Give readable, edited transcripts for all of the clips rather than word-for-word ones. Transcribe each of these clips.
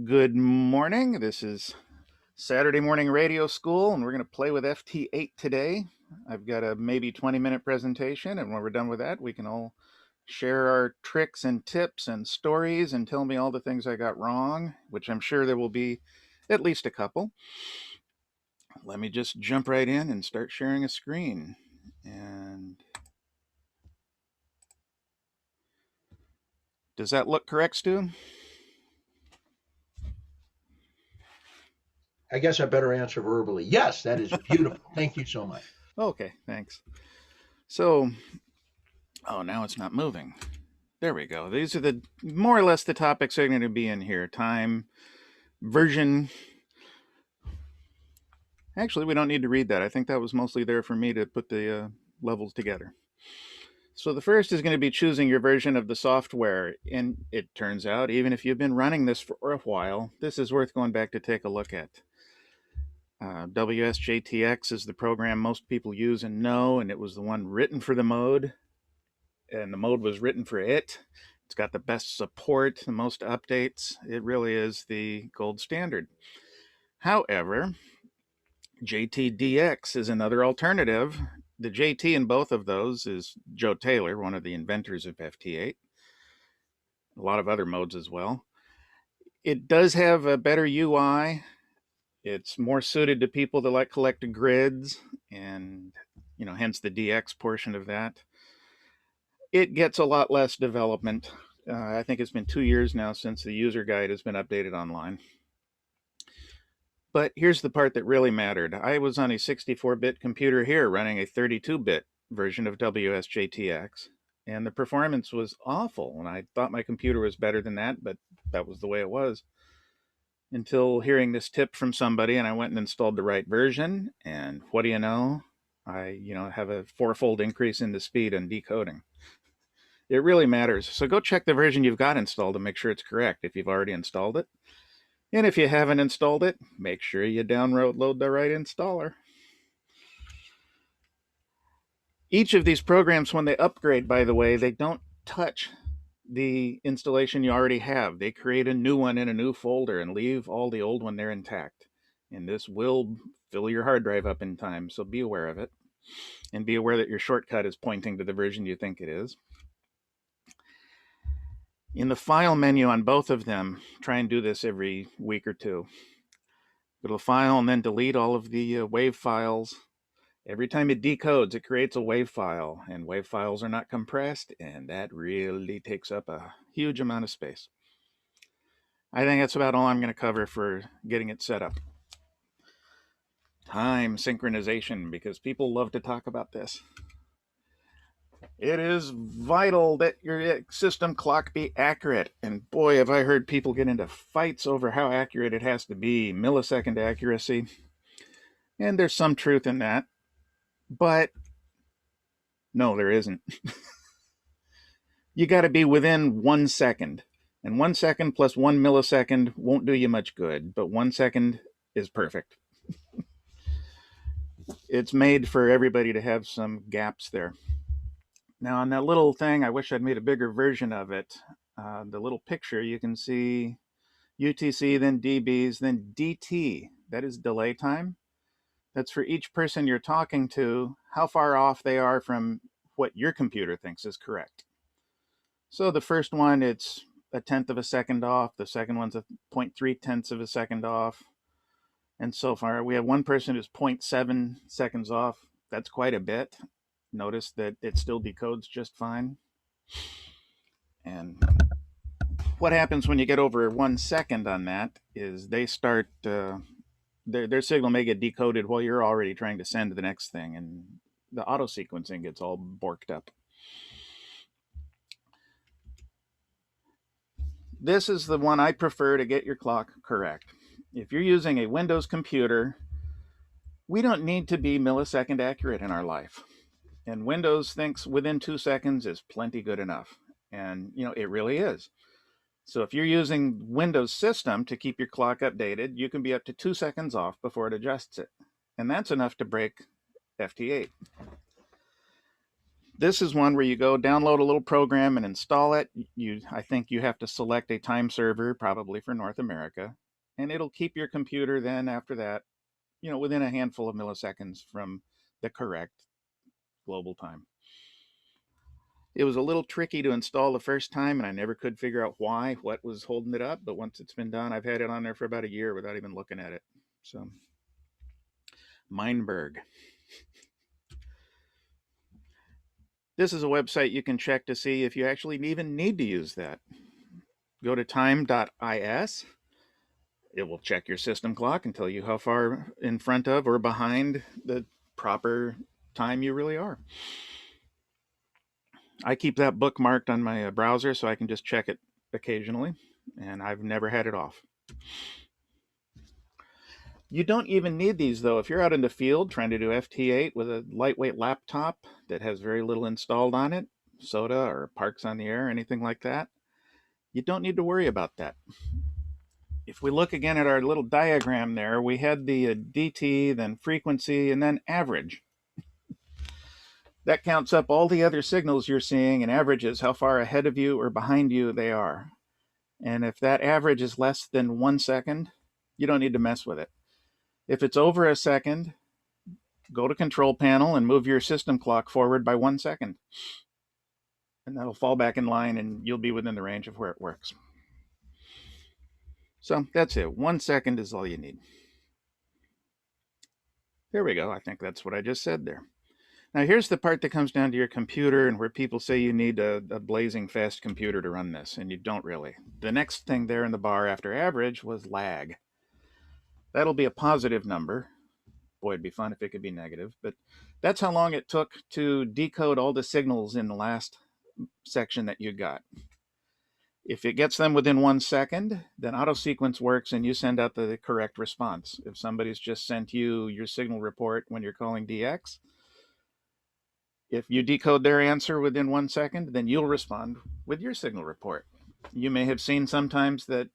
Good morning. This is Saturday Morning Radio School, and we're going to play with FT8 today. I've got a maybe 20-minute presentation, and when we're done with that, we can all share our tricks and tips and stories and tell me all the things I got wrong, which I'm sure there will be at least a couple. Let me just jump right in and start sharing a screen. And does that look correct, Stu? I guess I better answer verbally. Yes, that is beautiful. Thank you so much. Okay, thanks. So, oh, now it's not moving. There we go. These are the more or less the topics that are going to be in here. Time, version. Actually, we don't need to read that. I think that was mostly there for me to put the levels together. So the first is going to be choosing your version of the software. And it turns out, even if you've been running this for a while, this is worth going back to take a look at. WSJTX is the program most people use and know, and it was the one written for the mode, and the mode was written for it. It's got the best support, the most updates. It really is the gold standard. However, JTDX is another alternative. The JT in both of those is Joe Taylor, one of the inventors of FT8. A lot of other modes as well. It does have a better UI. It's more suited to people that like collected grids, and hence the DX portion of that. It gets a lot less development. I think it's been 2 years now since the user guide has been updated online. But here's the part that really mattered. I was on a 64-bit computer here running a 32-bit version of WSJTX, and the performance was awful. And I thought my computer was better than that, but that was the way it was. Until hearing this tip from somebody, and I went and installed the right version, and what do you know? I have a 4-fold increase in the speed and decoding. It really matters. So go check the version you've got installed and make sure it's correct if you've already installed it. And if you haven't installed it, make sure you download the right installer. Each of these programs, when they upgrade, by the way, they don't touch the installation you already have. They create a new one in a new folder and leave all the old one there intact. And this will fill your hard drive up in time, so be aware of it. And be aware that your shortcut is pointing to the version you think it is. In the file menu on both of them, try and do this every week or two. Go to the file and then delete all of the WAV files. Every time it decodes, it creates a WAV file, and WAV files are not compressed, and that really takes up a huge amount of space. I think that's about all I'm going to cover for getting it set up. Time synchronization, because people love to talk about this. It is vital that your system clock be accurate. And boy, have I heard people get into fights over how accurate it has to be, millisecond accuracy. And there's some truth in that. But no, there isn't. You got to be within 1 second. And 1 second plus 1 millisecond won't do you much good, but 1 second is perfect. It's made for everybody to have some gaps there. Now, on that little thing, I wish I'd made a bigger version of it. The little picture, you can see UTC, then dBs, then DT. That is delay time. That's for each person you're talking to, how far off they are from what your computer thinks is correct. So the first one, it's 1/10 of a second off. The second one's 0.3 of a second off. And so far, we have one person who's 0.7 seconds off. That's quite a bit. Notice that it still decodes just fine. And what happens when you get over 1 second on that is they start, their signal may get decoded while you're already trying to send to the next thing, and the auto sequencing gets all borked up. This is the one I prefer to get your clock correct. If you're using a Windows computer, we don't need to be millisecond accurate in our life. And Windows thinks within 2 seconds is plenty good enough. And, it really is. So if you're using Windows system to keep your clock updated, you can be up to 2 seconds off before it adjusts it. And that's enough to break FT8. This is one where you go download a little program and install it. I think you have to select a time server, probably for North America, and it'll keep your computer then after that, within a handful of milliseconds from the correct global time. It was a little tricky to install the first time, and I never could figure out what was holding it up. But once it's been done, I've had it on there for about a year without even looking at it. So, Meinberg. This is a website you can check to see if you actually even need to use that. Go to time.is. It will check your system clock and tell you how far in front of or behind the proper time you really are. I keep that bookmarked on my browser so I can just check it occasionally, and I've never had it off. You don't even need these though. If you're out in the field trying to do FT8 with a lightweight laptop that has very little installed on it, SOTA or Parks on the Air, anything like that, you don't need to worry about that. If we look again at our little diagram there, we had the DT, then frequency, and then average. That counts up all the other signals you're seeing and averages how far ahead of you or behind you they are. And if that average is less than 1 second, you don't need to mess with it. If it's over a second, go to Control Panel and move your system clock forward by 1 second. And that'll fall back in line and you'll be within the range of where it works. So that's it. 1 second is all you need. There we go. I think that's what I just said there. Now here's the part that comes down to your computer and where people say you need a blazing fast computer to run this, and you don't really. The next thing there in the bar after average was lag. That'll be a positive number. Boy, it'd be fun if it could be negative, but that's how long it took to decode all the signals in the last section that you got. If it gets them within 1 second, then auto sequence works and you send out the correct response. If somebody's just sent you your signal report when you're calling DX, if you decode their answer within 1 second, then you'll respond with your signal report. You may have seen sometimes that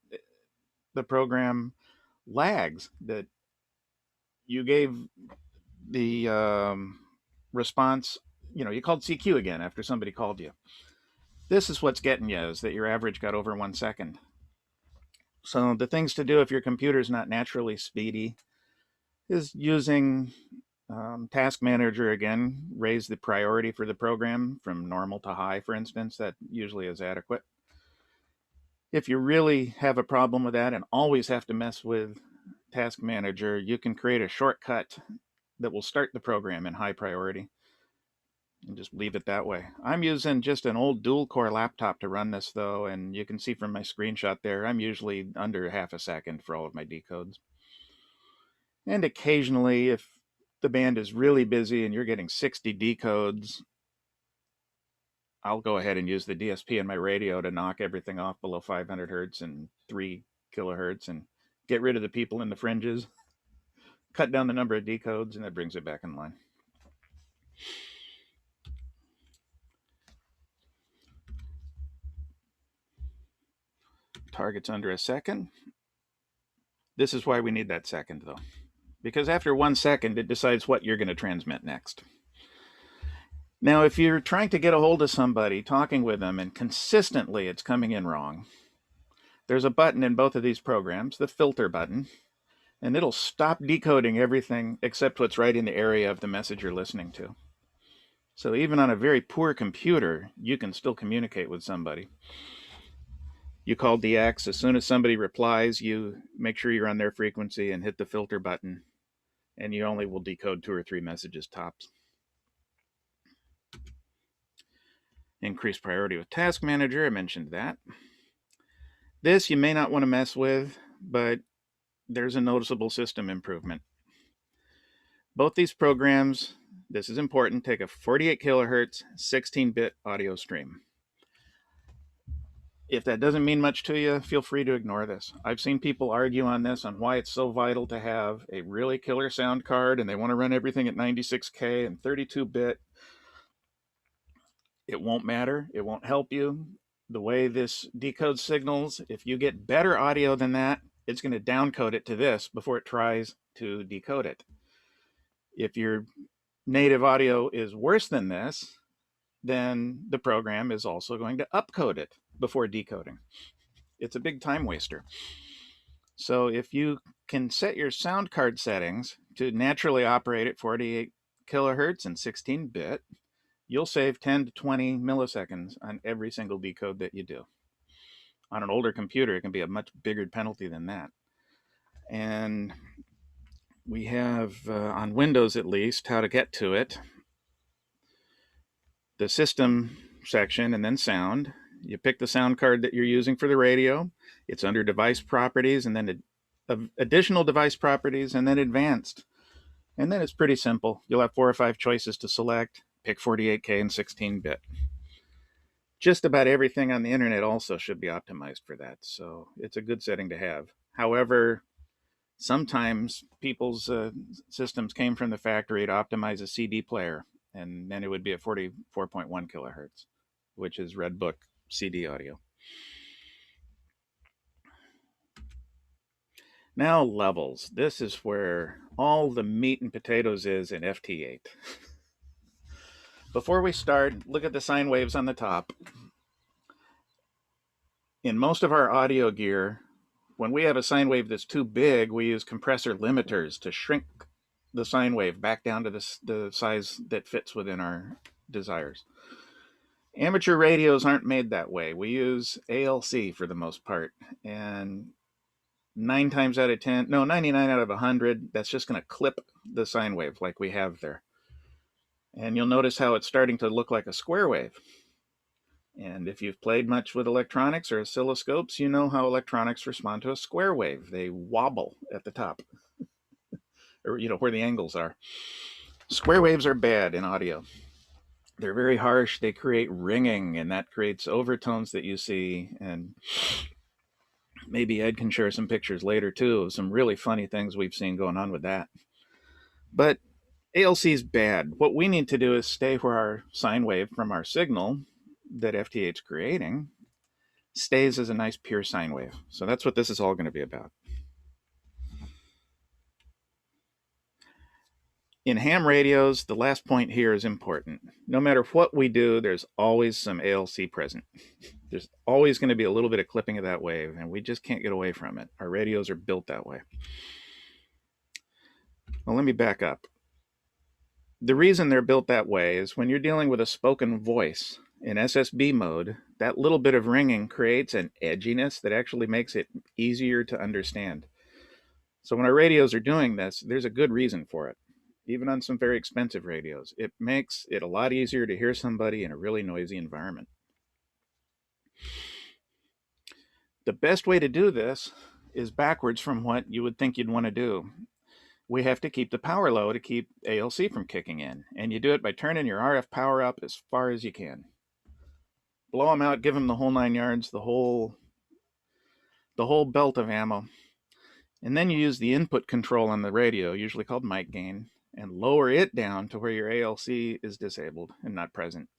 the program lags, that you gave the response, you called CQ again after somebody called you. This is what's getting you, is that your average got over 1 second. So the things to do if your computer's not naturally speedy is using Task Manager again, raise the priority for the program from normal to high, for instance. That usually is adequate. If you really have a problem with that and always have to mess with Task Manager, you can create a shortcut that will start the program in high priority and just leave it that way. I'm using just an old dual-core laptop to run this, though, and you can see from my screenshot there, I'm usually under half a second for all of my decodes. And occasionally, if the band is really busy and you're getting 60 decodes, I'll go ahead and use the DSP in my radio to knock everything off below 500 hertz and 3 kilohertz and get rid of the people in the fringes, cut down the number of decodes, and that brings it back in line. Target's under a second. This is why we need that second, though, because after 1 second, it decides what you're going to transmit next. Now, if you're trying to get a hold of somebody, talking with them, and consistently it's coming in wrong, there's a button in both of these programs, the filter button, and it'll stop decoding everything except what's right in the area of the message you're listening to. So even on a very poor computer, you can still communicate with somebody. You call DX. As soon as somebody replies, you make sure you're on their frequency and hit the filter button, and you only will decode 2 or 3 messages tops. Increase priority with Task Manager, I mentioned that. This you may not want to mess with, but there's a noticeable system improvement. Both these programs, this is important, take a 48 kilohertz, 16-bit audio stream. If that doesn't mean much to you, feel free to ignore this. I've seen people argue on this, on why it's so vital to have a really killer sound card, and they want to run everything at 96K and 32-bit. It won't matter. It won't help you. The way this decodes signals, if you get better audio than that, it's going to downcode it to this before it tries to decode it. If your native audio is worse than this, then the program is also going to upcode it before decoding. It's a big time waster. So if you can set your sound card settings to naturally operate at 48 kilohertz and 16-bit, you'll save 10 to 20 milliseconds on every single decode that you do. On an older computer, it can be a much bigger penalty than that. And we have, on Windows at least, how to get to it. The system section and then sound. You pick the sound card that you're using for the radio. It's under device properties and then additional device properties and then advanced. And then it's pretty simple. You'll have 4 or 5 choices to select. Pick 48K and 16-bit. Just about everything on the internet also should be optimized for that. So it's a good setting to have. However, sometimes people's systems came from the factory to optimize a CD player, and then it would be at 44.1 kilohertz, which is Redbook CD audio. Now levels. This is where all the meat and potatoes is in FT8. Before we start, look at the sine waves on the top. In most of our audio gear, when we have a sine wave that's too big, we use compressor limiters to shrink the sine wave back down to the size that fits within our desires. Amateur radios aren't made that way. We use ALC for the most part, and 99 out of 100, that's just going to clip the sine wave like we have there. And you'll notice how it's starting to look like a square wave. And if you've played much with electronics or oscilloscopes, you know how electronics respond to a square wave. They wobble at the top, or where the angles are. Square waves are bad in audio. They're very harsh. They create ringing, and that creates overtones that you see. And maybe Ed can share some pictures later too of some really funny things we've seen going on with that. But ALC is bad. What we need to do is stay where our sine wave from our signal that FT8 is creating stays as a nice pure sine wave. So that's what this is all going to be about. In ham radios, the last point here is important. No matter what we do, there's always some ALC present. There's always going to be a little bit of clipping of that wave, and we just can't get away from it. Our radios are built that way. Well, let me back up. The reason they're built that way is when you're dealing with a spoken voice in SSB mode, that little bit of ringing creates an edginess that actually makes it easier to understand. So when our radios are doing this, there's a good reason for it. Even on some very expensive radios, it makes it a lot easier to hear somebody in a really noisy environment. The best way to do this is backwards from what you would think you'd want to do. We have to keep the power low to keep ALC from kicking in, and you do it by turning your RF power up as far as you can. Blow them out, give them the whole 9 yards, the whole belt of ammo. And then you use the input control on the radio, usually called mic gain, and lower it down to where your ALC is disabled and not present.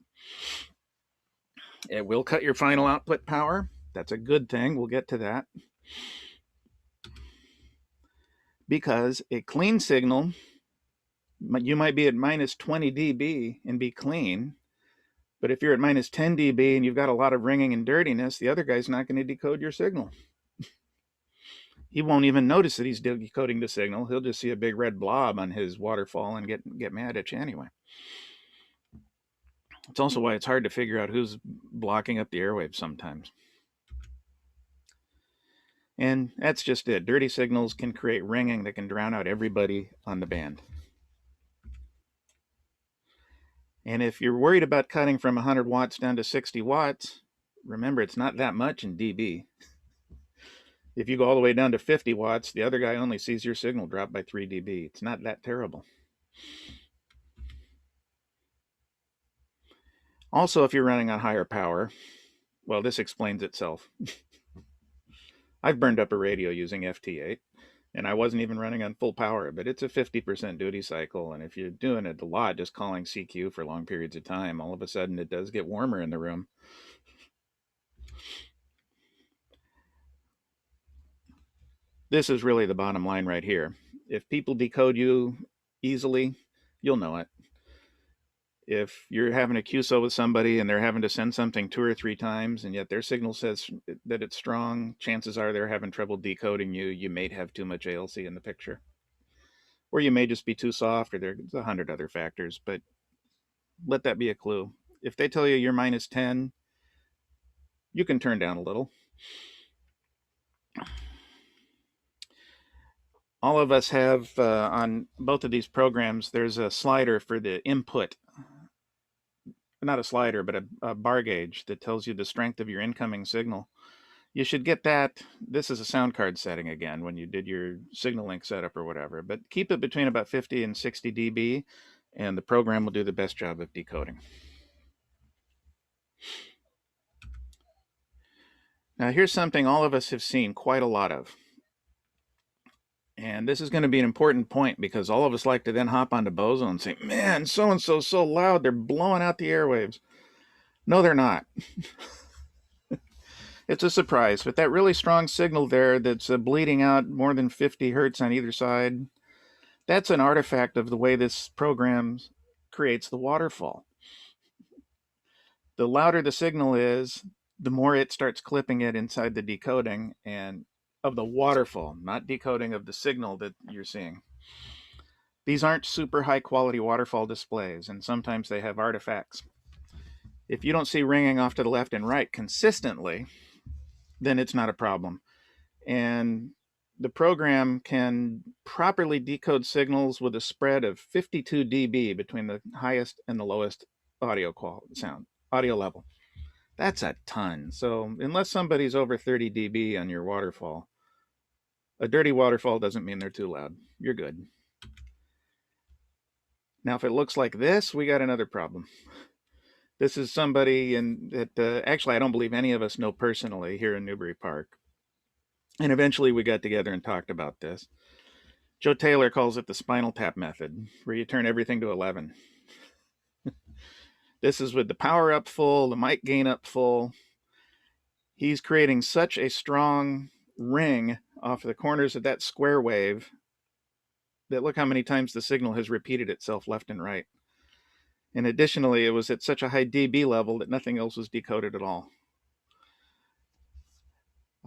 It will cut your final output power. That's a good thing. We'll get to that. Because a clean signal, you might be at minus 20 dB and be clean, but if you're at minus 10 dB and you've got a lot of ringing and dirtiness, the other guy's not going to decode your signal. He won't even notice that he's decoding the signal. He'll just see a big red blob on his waterfall and get mad at you anyway. It's also why it's hard to figure out who's blocking up the airwaves sometimes. And that's just it. Dirty signals can create ringing that can drown out everybody on the band. And if you're worried about cutting from 100 watts down to 60 watts, remember it's not that much in dB. If you go all the way down to 50 watts, the other guy only sees your signal drop by 3 dB. It's not that terrible. Also, if you're running on higher power, well, this explains itself. I've burned up a radio using FT8, and I wasn't even running on full power, but it's a 50% duty cycle, and if you're doing it a lot, just calling CQ for long periods of time, all of a sudden it does get warmer in the room. This is really the bottom line right here. If people decode you easily, you'll know it. If you're having a QSO with somebody and they're having to send something 2 or 3 times and yet their signal says that it's strong, chances are they're having trouble decoding you. You may have too much ALC in the picture. Or you may just be too soft, or there's 100 other factors, but let that be a clue. If they tell you you're minus 10, you can turn down a little. All of us have on both of these programs, there's a slider for the input, not a slider, but a bar gauge that tells you the strength of your incoming signal. You should get that. This is a sound card setting again when you did your signal link setup or whatever, but keep it between about 50 and 60 dB, and the program will do the best job of decoding. Now, here's something all of us have seen quite a lot of. And this is going to be an important point because all of us like to then hop onto Bozo and say, man, so-and-so's so loud, they're blowing out the airwaves. No, they're not. It's a surprise, but that really strong signal there that's bleeding out more than 50 hertz on either side, that's an artifact of the way this program creates the waterfall. The louder the signal is, the more it starts clipping it inside the decoding and of the waterfall, not decoding of the signal that you're seeing. These aren't super high quality waterfall displays, and sometimes they have artifacts. If you don't see ringing off to the left and right consistently, then it's not a problem. And the program can properly decode signals with a spread of 52 dB between the highest and the lowest audio level. That's a ton. So unless somebody's over 30 dB on your waterfall, a dirty waterfall doesn't mean they're too loud. You're good. Now, if it looks like this, we got another problem. This is somebody that actually I don't believe any of us know personally here in Newbury Park. And eventually we got together and talked about this. Joe Taylor calls it the spinal tap method, where you turn everything to 11. This is with the power up full, the mic gain up full. He's creating such a strong ring off the corners of that square wave that look how many times the signal has repeated itself left and right. And additionally, it was at such a high dB level that nothing else was decoded at all.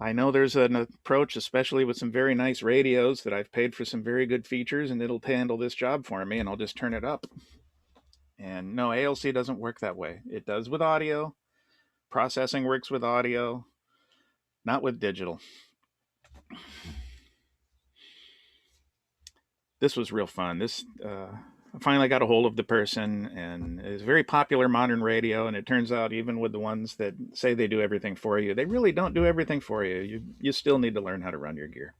I know there's an approach, especially with some very nice radios that I've paid for some very good features, and it'll handle this job for me, and I'll just turn it up. And no, ALC doesn't work that way. It does with audio. Processing works with audio, not with digital. This was real fun. I finally got a hold of the person, and it's a very popular modern radio, and it turns out even with the ones that say they do everything for you, they really don't do everything for you. You still need to learn how to run your gear.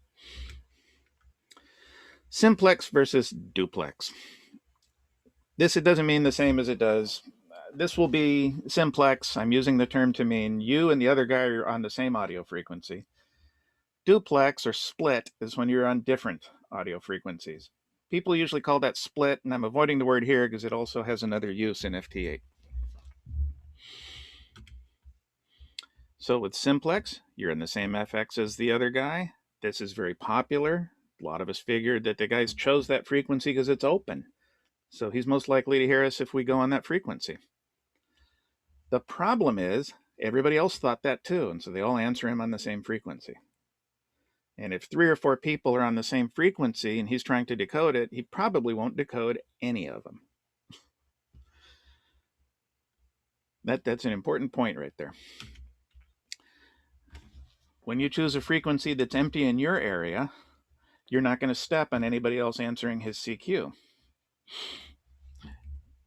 Simplex versus Duplex. It doesn't mean the same as it does. This will be Simplex. I'm using the term to mean you and the other guy are on the same audio frequency. Duplex or split is when you're on different audio frequencies. People usually call that split, and I'm avoiding the word here because it also has another use in FT8. So with Simplex, you're in the same FX as the other guy. This is very popular. A lot of us figured that the guys chose that frequency because it's open. So he's most likely to hear us if we go on that frequency. The problem is everybody else thought that too, and so they all answer him on the same frequency. And if 3 or 4 people are on the same frequency and he's trying to decode it, he probably won't decode any of them. That's an important point right there. When you choose a frequency that's empty in your area, you're not going to step on anybody else answering his CQ.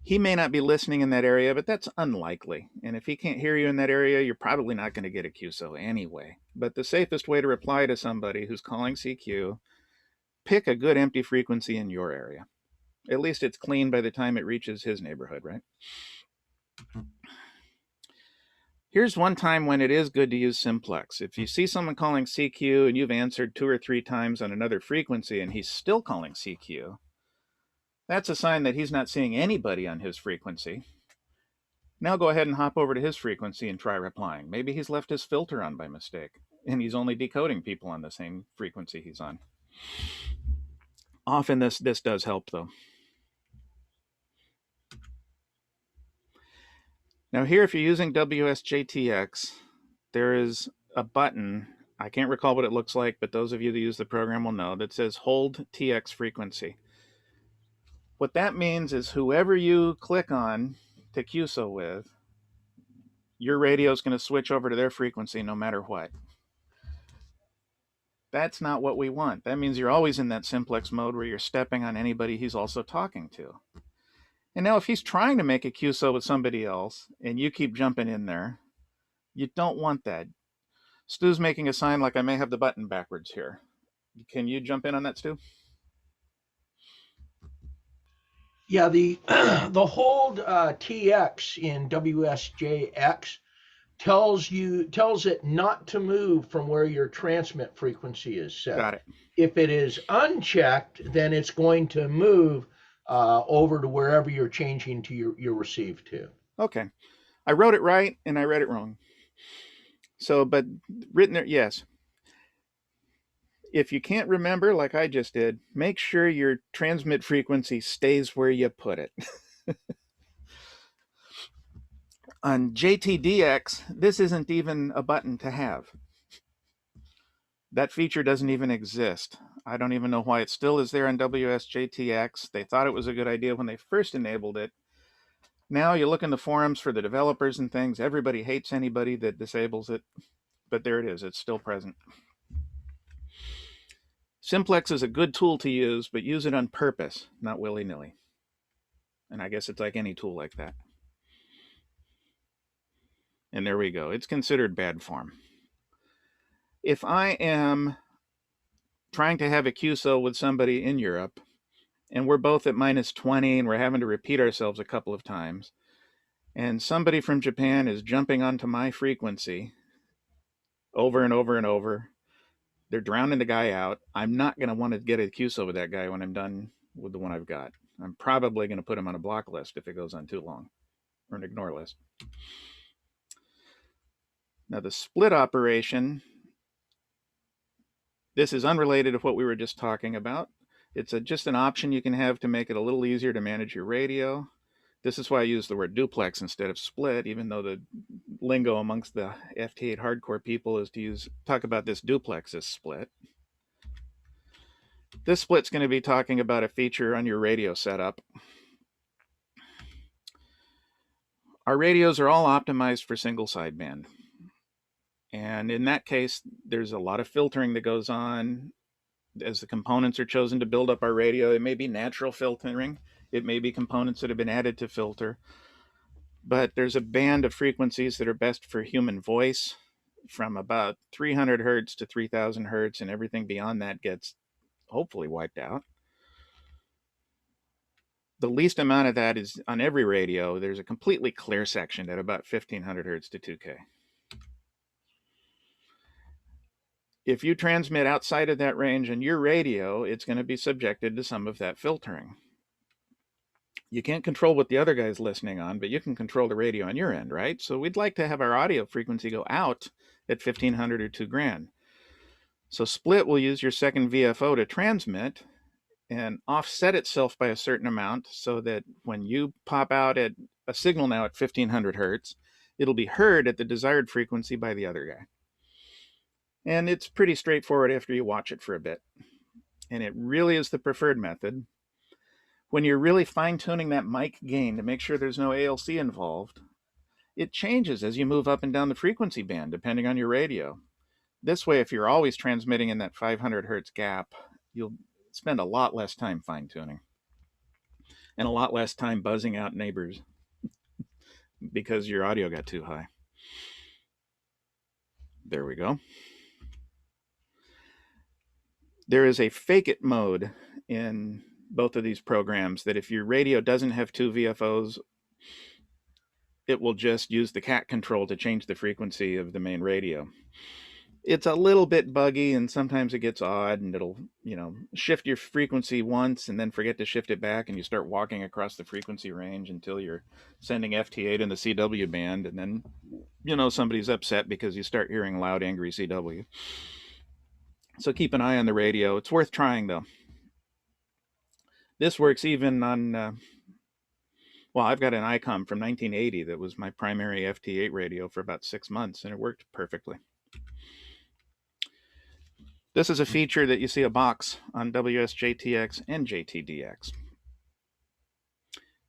He may not be listening in that area, but that's unlikely. And if he can't hear you in that area, you're probably not going to get a QSO anyway. But the safest way to reply to somebody who's calling CQ, pick a good empty frequency in your area. At least it's clean by the time it reaches his neighborhood, right? Here's one time when it is good to use Simplex. If you see someone calling CQ and you've answered 2 or 3 times on another frequency and he's still calling CQ, that's a sign that he's not seeing anybody on his frequency. Now go ahead and hop over to his frequency and try replying. Maybe he's left his filter on by mistake, and he's only decoding people on the same frequency he's on. Often this does help, though. Now here, if you're using WSJTX, there is a button. I can't recall what it looks like, but those of you that use the program will know, that says hold TX frequency. What that means is whoever you click on to QSO with, your radio is going to switch over to their frequency no matter what. That's not what we want. That means you're always in that simplex mode where you're stepping on anybody he's also talking to. And now if he's trying to make a QSO with somebody else and you keep jumping in there, you don't want that. Stu's making a sign like I may have the button backwards here. Can you jump in on that, Stu? Yeah, the the hold TX in WSJX tells it not to move from where your transmit frequency is set. Got it. If it is unchecked, then it's going to move over to wherever you're changing to your receive to. Okay. I wrote it right and I read it wrong. So, but written there, yes. If you can't remember, like I just did, make sure your transmit frequency stays where you put it. On JTDX, this isn't even a button to have. That feature doesn't even exist. I don't even know why it still is there on WSJTX. They thought it was a good idea when they first enabled it. Now you look in the forums for the developers and things, everybody hates anybody that disables it, but there it is, it's still present. Simplex is a good tool to use, but use it on purpose, not willy-nilly. And I guess it's like any tool like that. And there we go, it's considered bad form. If I am trying to have a QSO with somebody in Europe, and we're both at -20 and we're having to repeat ourselves a couple of times, and somebody from Japan is jumping onto my frequency over and over and over, they're drowning the guy out. I'm not going to want to get a QSO with that guy when I'm done with the one I've got. I'm probably going to put him on a block list if it goes on too long, or an ignore list. Now the split operation, this is unrelated to what we were just talking about. It's just an option you can have to make it a little easier to manage your radio. This is why I use the word duplex instead of split, even though the lingo amongst the FT8 hardcore people is to talk about this duplex as split. This split's going to be talking about a feature on your radio setup. Our radios are all optimized for single sideband. And in that case, there's a lot of filtering that goes on as the components are chosen to build up our radio. It may be natural filtering. It may be components that have been added to filter. But there's a band of frequencies that are best for human voice, from about 300 hertz to 3000 hertz, and everything beyond that gets hopefully wiped out. The least amount of that is on every radio. There's a completely clear section at about 1500 hertz to 2K. If you transmit outside of that range on your radio, it's going to be subjected to some of that filtering. You can't control what the other guy's listening on, but you can control the radio on your end, right? So we'd like to have our audio frequency go out at 1500 or 2 grand. So split will use your second VFO to transmit and offset itself by a certain amount so that when you pop out at a signal now at 1500 hertz, it'll be heard at the desired frequency by the other guy. And it's pretty straightforward after you watch it for a bit. And it really is the preferred method. When you're really fine-tuning that mic gain to make sure there's no ALC involved, it changes as you move up and down the frequency band, depending on your radio. This way, if you're always transmitting in that 500 hertz gap, you'll spend a lot less time fine-tuning and a lot less time buzzing out neighbors because your audio got too high. There we go. There is a fake it mode in both of these programs that if your radio doesn't have 2 VFOs, it will just use the cat control to change the frequency of the main radio. It's a little bit buggy and sometimes it gets odd, and it'll, shift your frequency once and then forget to shift it back, and you start walking across the frequency range until you're sending FT8 in the CW band, and then, somebody's upset because you start hearing loud, angry CW. So keep an eye on the radio. It's worth trying, though. This works even on Well, I've got an ICOM from 1980 that was my primary FT8 radio for about 6 months, and it worked perfectly. This is a feature that you see a box on WSJTX and JTDX.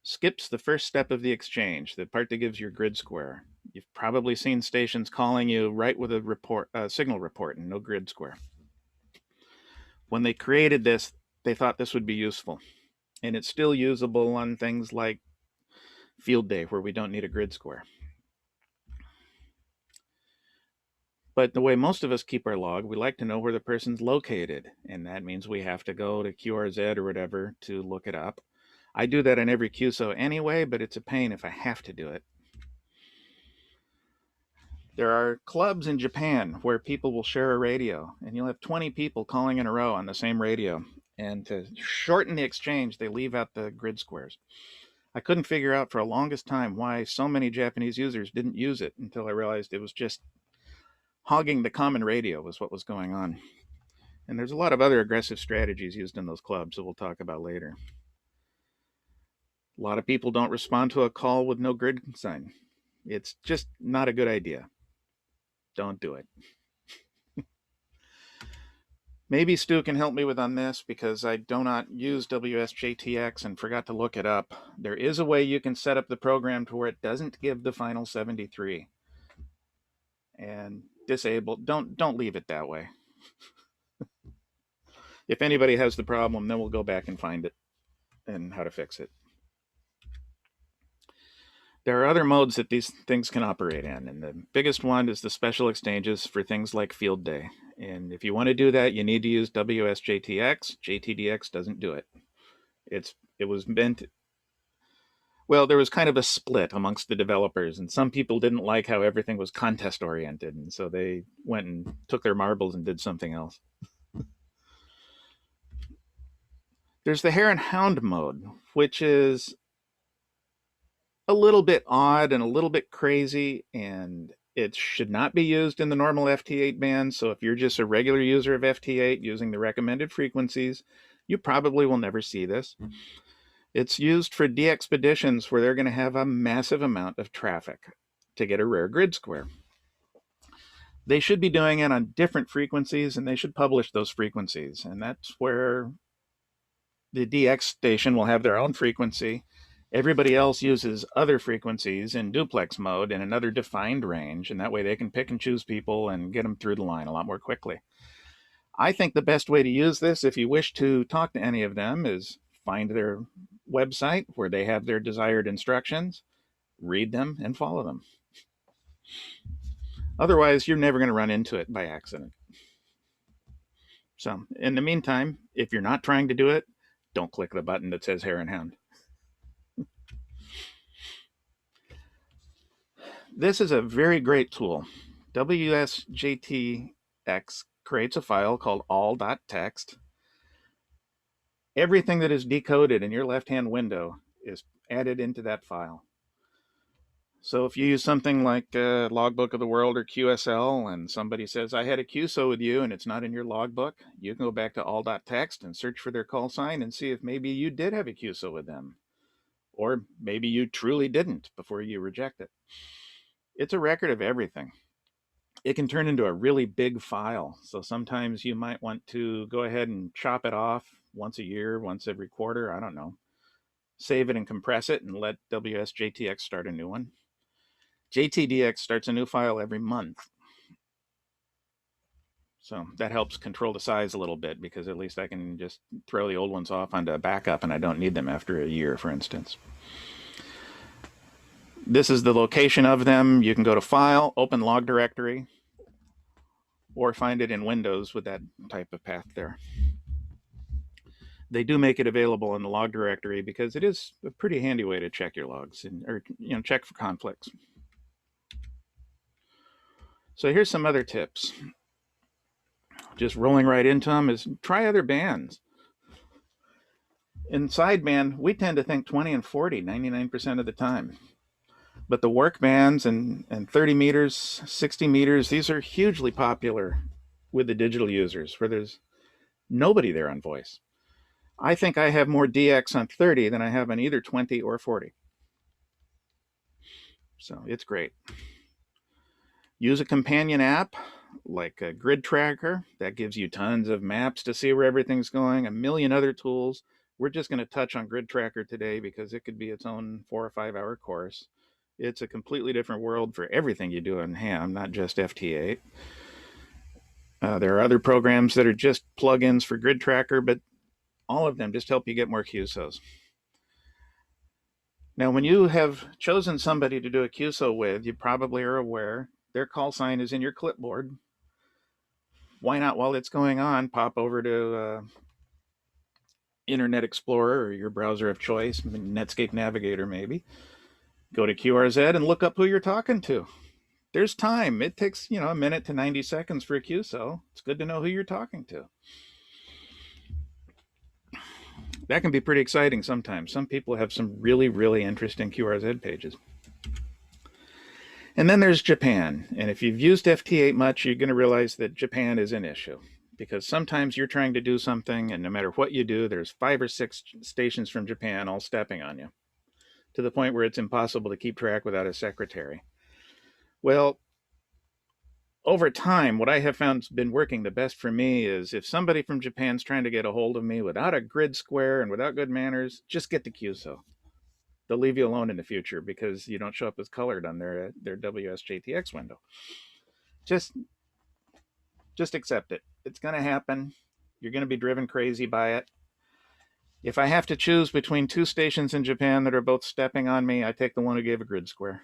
Skips the first step of the exchange, the part that gives your grid square. You've probably seen stations calling you right with a signal report and no grid square. When they created this, they thought this would be useful, and it's still usable on things like field day where we don't need a grid square. But the way most of us keep our log, we like to know where the person's located, and that means we have to go to QRZ or whatever to look it up. I do that in every QSO anyway, but it's a pain if I have to do it. There are clubs in Japan where people will share a radio, and you'll have 20 people calling in a row on the same radio. And to shorten the exchange, they leave out the grid squares. I couldn't figure out for the longest time why so many Japanese users didn't use it until I realized it was just hogging the common radio was what was going on. And there's a lot of other aggressive strategies used in those clubs that we'll talk about later. A lot of people don't respond to a call with no grid sign. It's just not a good idea. Don't do it. Maybe Stu can help me with on this because I do not use WSJTX and forgot to look it up. There is a way you can set up the program to where it doesn't give the final 73. And disable, don't leave it that way. If anybody has the problem, then we'll go back and find it and how to fix it. There are other modes that these things can operate in, and the biggest one is the special exchanges for things like field day. And if you want to do that, you need to use WSJTX. JTDX doesn't do it. It was meant. Well, there was kind of a split amongst the developers, and some people didn't like how everything was contest oriented, and so they went and took their marbles and did something else. There's the hare and hound mode, which is a little bit odd and a little bit crazy, and it should not be used in the normal FT8 band. So if you're just a regular user of FT8 using the recommended frequencies, you probably will never see this. It's used for de-expeditions where they're going to have a massive amount of traffic to get a rare grid square. They should be doing it on different frequencies, and they should publish those frequencies. And that's where the DX station will have their own frequency. Everybody else uses other frequencies in duplex mode in another defined range, and that way they can pick and choose people and get them through the line a lot more quickly. I think the best way to use this, if you wish to talk to any of them, is find their website where they have their desired instructions, read them, and follow them. Otherwise, you're never going to run into it by accident. So, in the meantime, if you're not trying to do it, don't click the button that says Hare and Hound. This is a very great tool. WSJTX creates a file called all.txt. Everything that is decoded in your left-hand window is added into that file. So if you use something like Logbook of the World or QSL and somebody says, I had a QSO with you and it's not in your logbook, you can go back to all.txt and search for their call sign and see if maybe you did have a QSO with them. Or maybe you truly didn't before you reject it. It's a record of everything. It can turn into a really big file. So sometimes you might want to go ahead and chop it off once a year, once every quarter, I don't know. Save it and compress it and let WSJTX start a new one. JTDX starts a new file every month. So that helps control the size a little bit because at least I can just throw the old ones off onto a backup and I don't need them after a year, for instance. This is the location of them. You can go to File, Open Log Directory, or find it in Windows with that type of path there. They do make it available in the log directory because it is a pretty handy way to check your logs or check for conflicts. So here's some other tips. Just rolling right into them is try other bands. In sideband, we tend to think 20 and 40 99% of the time. But the work bands and 30 meters, 60 meters, these are hugely popular with the digital users where there's nobody there on voice. I think I have more DX on 30 than I have on either 20 or 40. So it's great. Use a companion app like a Gridtracker that gives you tons of maps to see where everything's going, a million other tools. We're just going to touch on Gridtracker today because it could be its own 4 or 5 hour course. It's a completely different world for everything you do in ham, not just FT8. There are other programs that are just plugins for Gridtracker, but all of them just help you get more QSOs. Now, when you have chosen somebody to do a QSO with, you probably are aware their call sign is in your clipboard. Why not, while it's going on, pop over to Internet Explorer or your browser of choice, Netscape Navigator maybe, go to QRZ and look up who you're talking to. There's time. It takes, a minute to 90 seconds for a QSO. It's good to know who you're talking to. That can be pretty exciting sometimes. Some people have some really, really interesting QRZ pages. And then there's Japan. And if you've used FT8 much, you're going to realize that Japan is an issue. Because sometimes you're trying to do something, and no matter what you do, there's 5 or 6 stations from Japan all stepping on you, to the point where it's impossible to keep track without a secretary. Well, over time, what I have found has been working the best for me is if somebody from Japan's trying to get a hold of me without a grid square and without good manners, just get the QSO. They'll leave you alone in the future because you don't show up as colored on their WSJTX window. Just accept it. It's going to happen. You're going to be driven crazy by it. If I have to choose between 2 stations in Japan that are both stepping on me, I take the one who gave a grid square.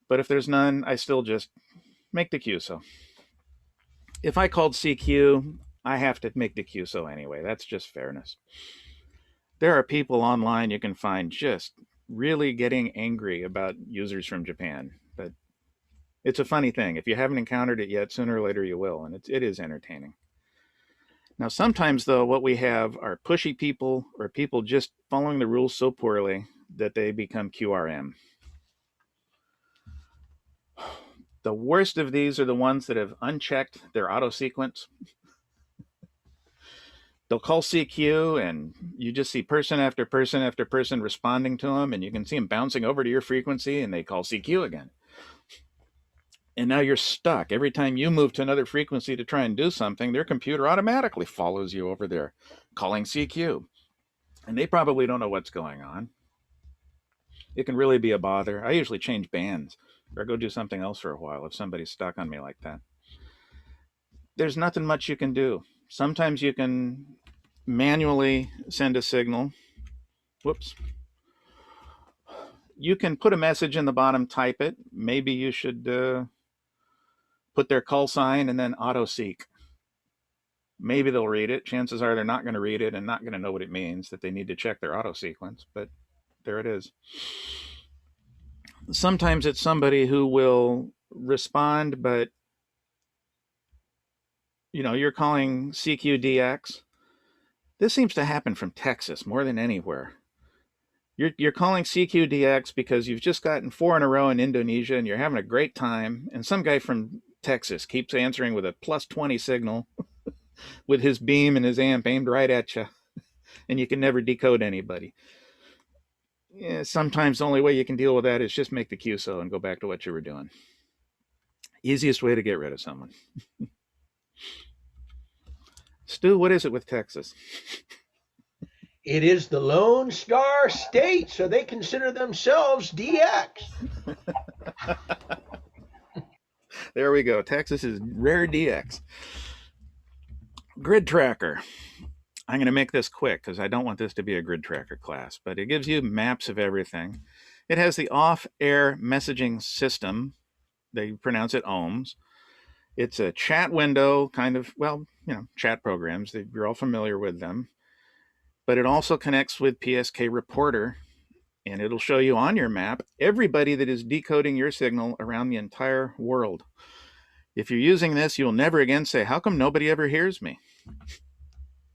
But if there's none, I still just make the QSO. If I called CQ, I have to make the QSO anyway. That's just fairness. There are people online you can find just really getting angry about users from Japan. But it's a funny thing. If you haven't encountered it yet, sooner or later you will, and it is entertaining. Now, sometimes, though, what we have are pushy people or people just following the rules so poorly that they become QRM. The worst of these are the ones that have unchecked their auto sequence. They'll call CQ, and you just see person after person after person responding to them, and you can see them bouncing over to your frequency, and they call CQ again. And now you're stuck. Every time you move to another frequency to try and do something, their computer automatically follows you over there, calling CQ. And they probably don't know what's going on. It can really be a bother. I usually change bands or go do something else for a while if somebody's stuck on me like that. There's nothing much you can do. Sometimes you can manually send a signal. Whoops. You can put a message in the bottom, type it. Maybe you should put their call sign and then auto seek. Maybe they'll read it. Chances are they're not going to read it and not going to know what it means, that they need to check their auto sequence, but there it is. Sometimes it's somebody who will respond, but you're calling CQDX. This seems to happen from Texas more than anywhere. You're calling CQDX because you've just gotten 4 in a row in Indonesia and you're having a great time, and some guy from Texas keeps answering with a plus 20 signal with his beam and his amp aimed right at you, and you can never decode anybody. Yeah, sometimes the only way you can deal with that is just make the QSO and go back to what you were doing. Easiest way to get rid of someone. Stu, what is it with Texas? It is the Lone Star State, so they consider themselves DX. There we go. Texas is rare DX. Gridtracker. I'm going to make this quick because I don't want this to be a Gridtracker class, but it gives you maps of everything. It has the off-air messaging system. They pronounce it ohms. It's a chat window, kind of, chat programs. You're all familiar with them. But it also connects with PSK Reporter, and it'll show you on your map everybody that is decoding your signal around the entire world. If you're using this, you'll never again say, how come nobody ever hears me?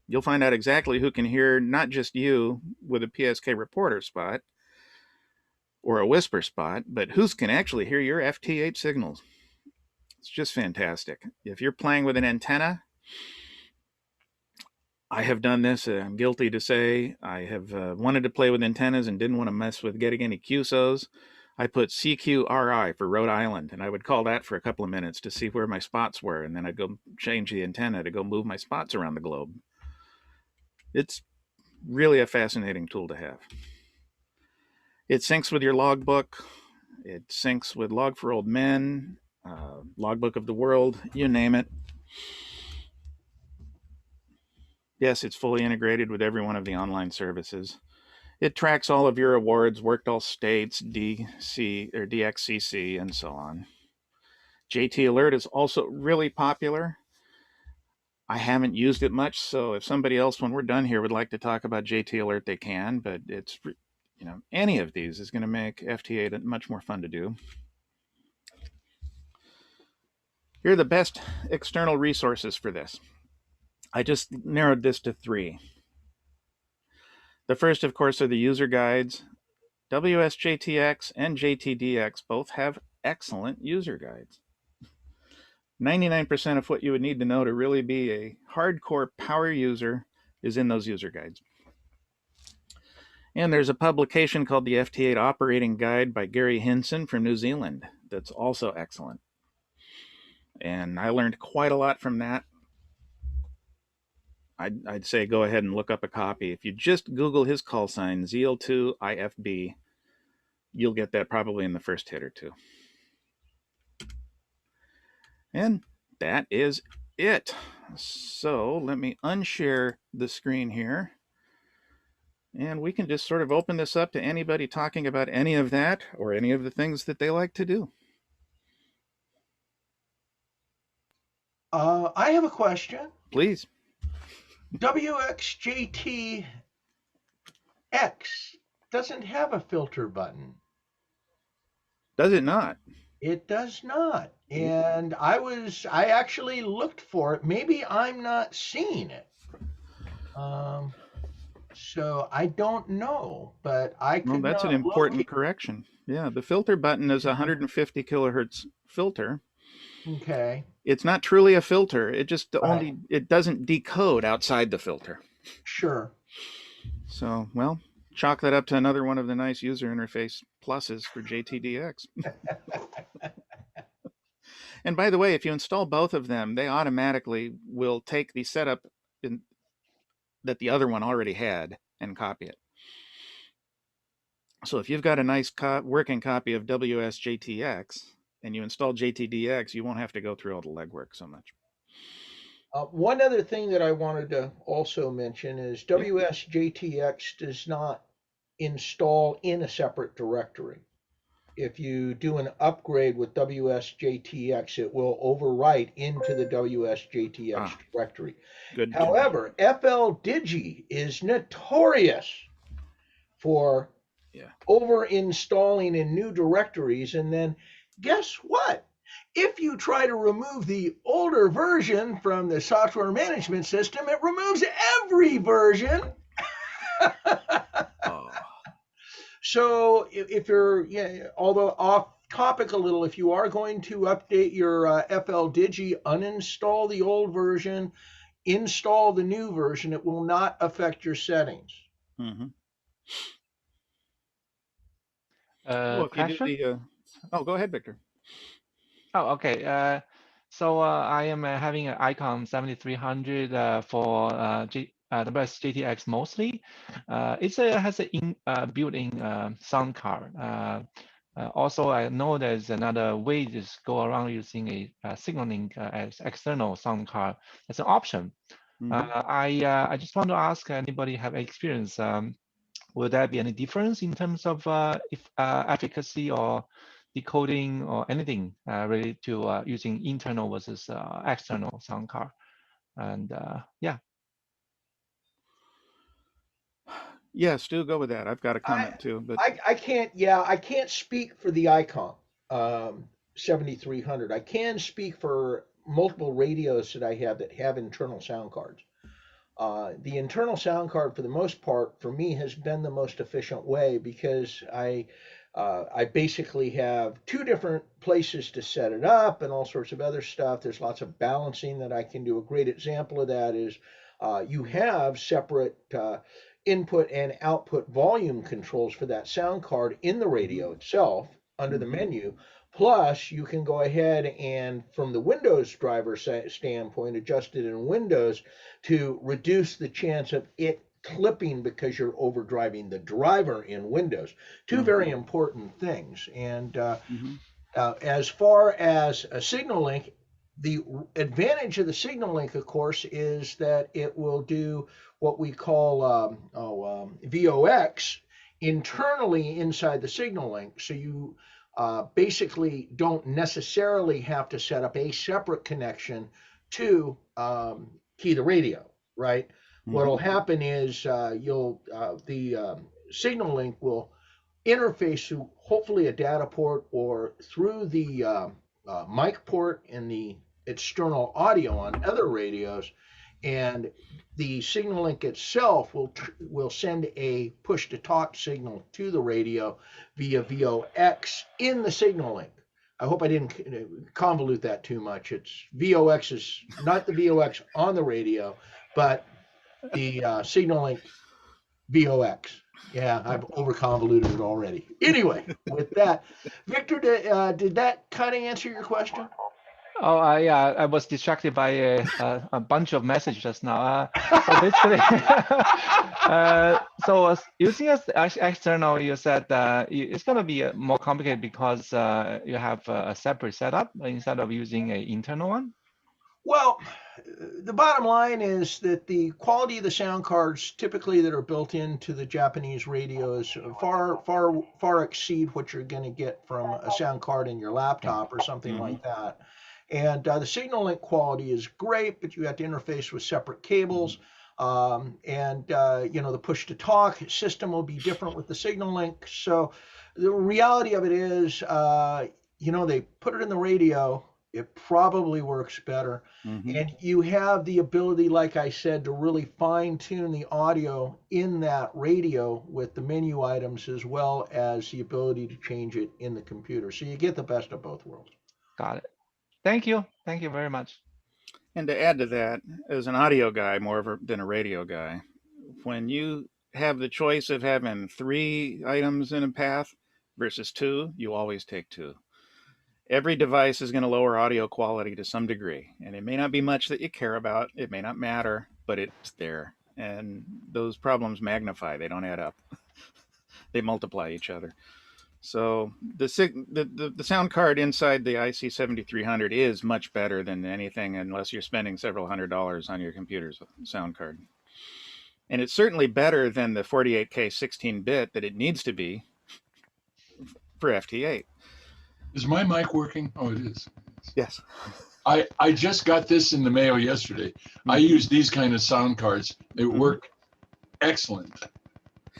You'll find out exactly who can hear not just you with a PSK Reporter spot or a whisper spot, but who can actually hear your FT8 signals. It's just fantastic. If you're playing with an antenna, I have done this. I'm guilty to say I have wanted to play with antennas and didn't want to mess with getting any QSOs. I put CQRI for Rhode Island, and I would call that for a couple of minutes to see where my spots were, and then I'd go change the antenna to go move my spots around the globe. It's really a fascinating tool to have. It syncs with your logbook. It syncs with Log for Old Men, Logbook of the World, you name it. Yes, it's fully integrated with every one of the online services. It tracks all of your awards, worked all states, DC or DXCC, and so on. JT Alert is also really popular. I haven't used it much, so if somebody else, when we're done here, would like to talk about JT Alert, they can. But it's, any of these is going to make FT8 much more fun to do. Here are the best external resources for this. I just narrowed this to 3. The first, of course, are the user guides. WSJTX and JTDX both have excellent user guides. 99% of what you would need to know to really be a hardcore power user is in those user guides. And there's a publication called the FT8 Operating Guide by Gary Hinson from New Zealand that's also excellent. And I learned quite a lot from that. I'd say go ahead and look up a copy. If you just Google his call sign, ZL2IFB, you'll get that probably in the first hit or two. And that is it. So let me unshare the screen here. And we can just sort of open this up to anybody talking about any of that or any of the things that they like to do. I have a question. Please. WXJTX doesn't have a filter button. Does it not? It does not. And I actually looked for it. Maybe I'm not seeing it. So I don't know, but I could that's an not important locate. correction. Yeah, the filter button is a 150 kilohertz filter. Okay. It's not truly a filter. It just Right. it doesn't decode outside the filter. Sure. So, well, chalk that up to another one of the nice user interface pluses for JTDX. And by the way, if you install both of them, they automatically will take the setup that the other one already had and copy it. So if you've got a nice working copy of WSJTX and you install JTDX, you won't have to go through all the legwork so much. One other thing that I wanted to also mention is WSJTX does not install in a separate directory. If you do an upgrade with WSJTX, it will overwrite into the WSJTX directory. Good. However, FLDigi is notorious for over installing in new directories. And then guess what? If you try to remove the older version from the software management system, it removes every version. So if you're, although off topic a little, if you are going to update your FLDigi, uninstall the old version, install the new version. It will not affect your settings. Mm-hmm. If you do the, go ahead, Victor. Oh, okay. So I am having an Icon 7300 for WSJTX mostly. It has a built-in sound card. Also, I know there's another way to go around using a signaling as external sound card. That's an option. Mm-hmm. I just want to ask anybody have experience. Will there be any difference in terms of efficacy or decoding or anything related to using internal versus external sound card? And yeah. Yeah, Stu, go with that. I've got a comment too, but I can't speak for the Icon 7300. I can speak for multiple radios that I have that have internal sound cards. The internal sound card, for the most part, for me, has been the most efficient way because I basically have 2 different places to set it up and all sorts of other stuff. There's lots of balancing that I can do. A great example of that is you have separate input and output volume controls for that sound card in the radio itself. under the menu. Plus, you can go ahead and, from the Windows driver standpoint, adjust it in Windows to reduce the chance of it clipping because you're overdriving the driver in Windows. Two very important things. And as far as a signal link, the advantage of the signal link, of course, is that it will do what we call VOX internally inside the signal link. So you basically don't necessarily have to set up a separate connection to key the radio, right? What'll happen is the signal link will interface through hopefully a data port or through the mic port in the external audio on other radios, and the signal link itself will send a push to talk signal to the radio via VOX in the signal link. I hope I didn't convolute that too much. It's VOX is not the VOX on the radio, but the signal link VOX. Yeah, I've over convoluted it already. Anyway, with that, Victor, did that kind of answer your question? Oh, yeah, I was distracted by a bunch of messages just now. So basically, using as external, you said it's going to be more complicated because you have a separate setup instead of using an internal one. Well, the bottom line is that the quality of the sound cards typically that are built into the Japanese radios far exceed what you're going to get from a sound card in your laptop or something like that. And the signal link quality is great, but you have to interface with separate cables. The push to talk system will be different with the signal link. So the reality of it is, they put it in the radio. It probably works better. And you have the ability, like I said, to really fine tune the audio in that radio with the menu items, as well as the ability to change it in the computer. So you get the best of both worlds. Got it. Thank you. Thank you very much. And to add to that, as an audio guy more than a radio guy, when you have the choice of having 3 items in a path versus 2, you always take 2. Every device is going to lower audio quality to some degree, and it may not be much that you care about. It may not matter, but it's there. And those problems magnify. They don't add up. They multiply each other. So the sound card inside the IC7300 is much better than anything, unless you're spending several $100s on your computer's sound card. And it's certainly better than the 48K 16-bit that it needs to be for FT8. Is my mic working? Oh, it is. Yes. I just got this in the mail yesterday. I use these kind of sound cards. They work excellent.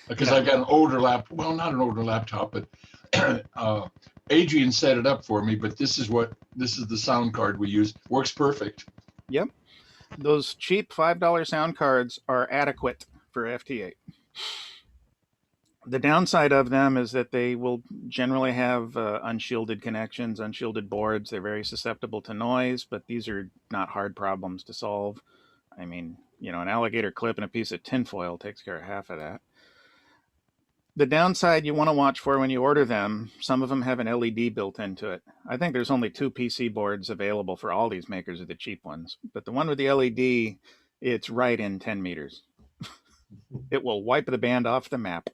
Because I've got an older laptop, well, not an older laptop, but Adrian set it up for me, but this is the sound card we use. Works perfect. Yep. Those cheap $5 sound cards are adequate for FT8. The downside of them is that they will generally have unshielded connections, unshielded boards. They're very susceptible to noise, but these are not hard problems to solve. I mean, an alligator clip and a piece of tinfoil takes care of half of that. The downside you want to watch for when you order them, some of them have an LED built into it. I think there's only 2 PC boards available for all these makers of the cheap ones. But the one with the LED, it's right in 10 meters. It will wipe the band off the map.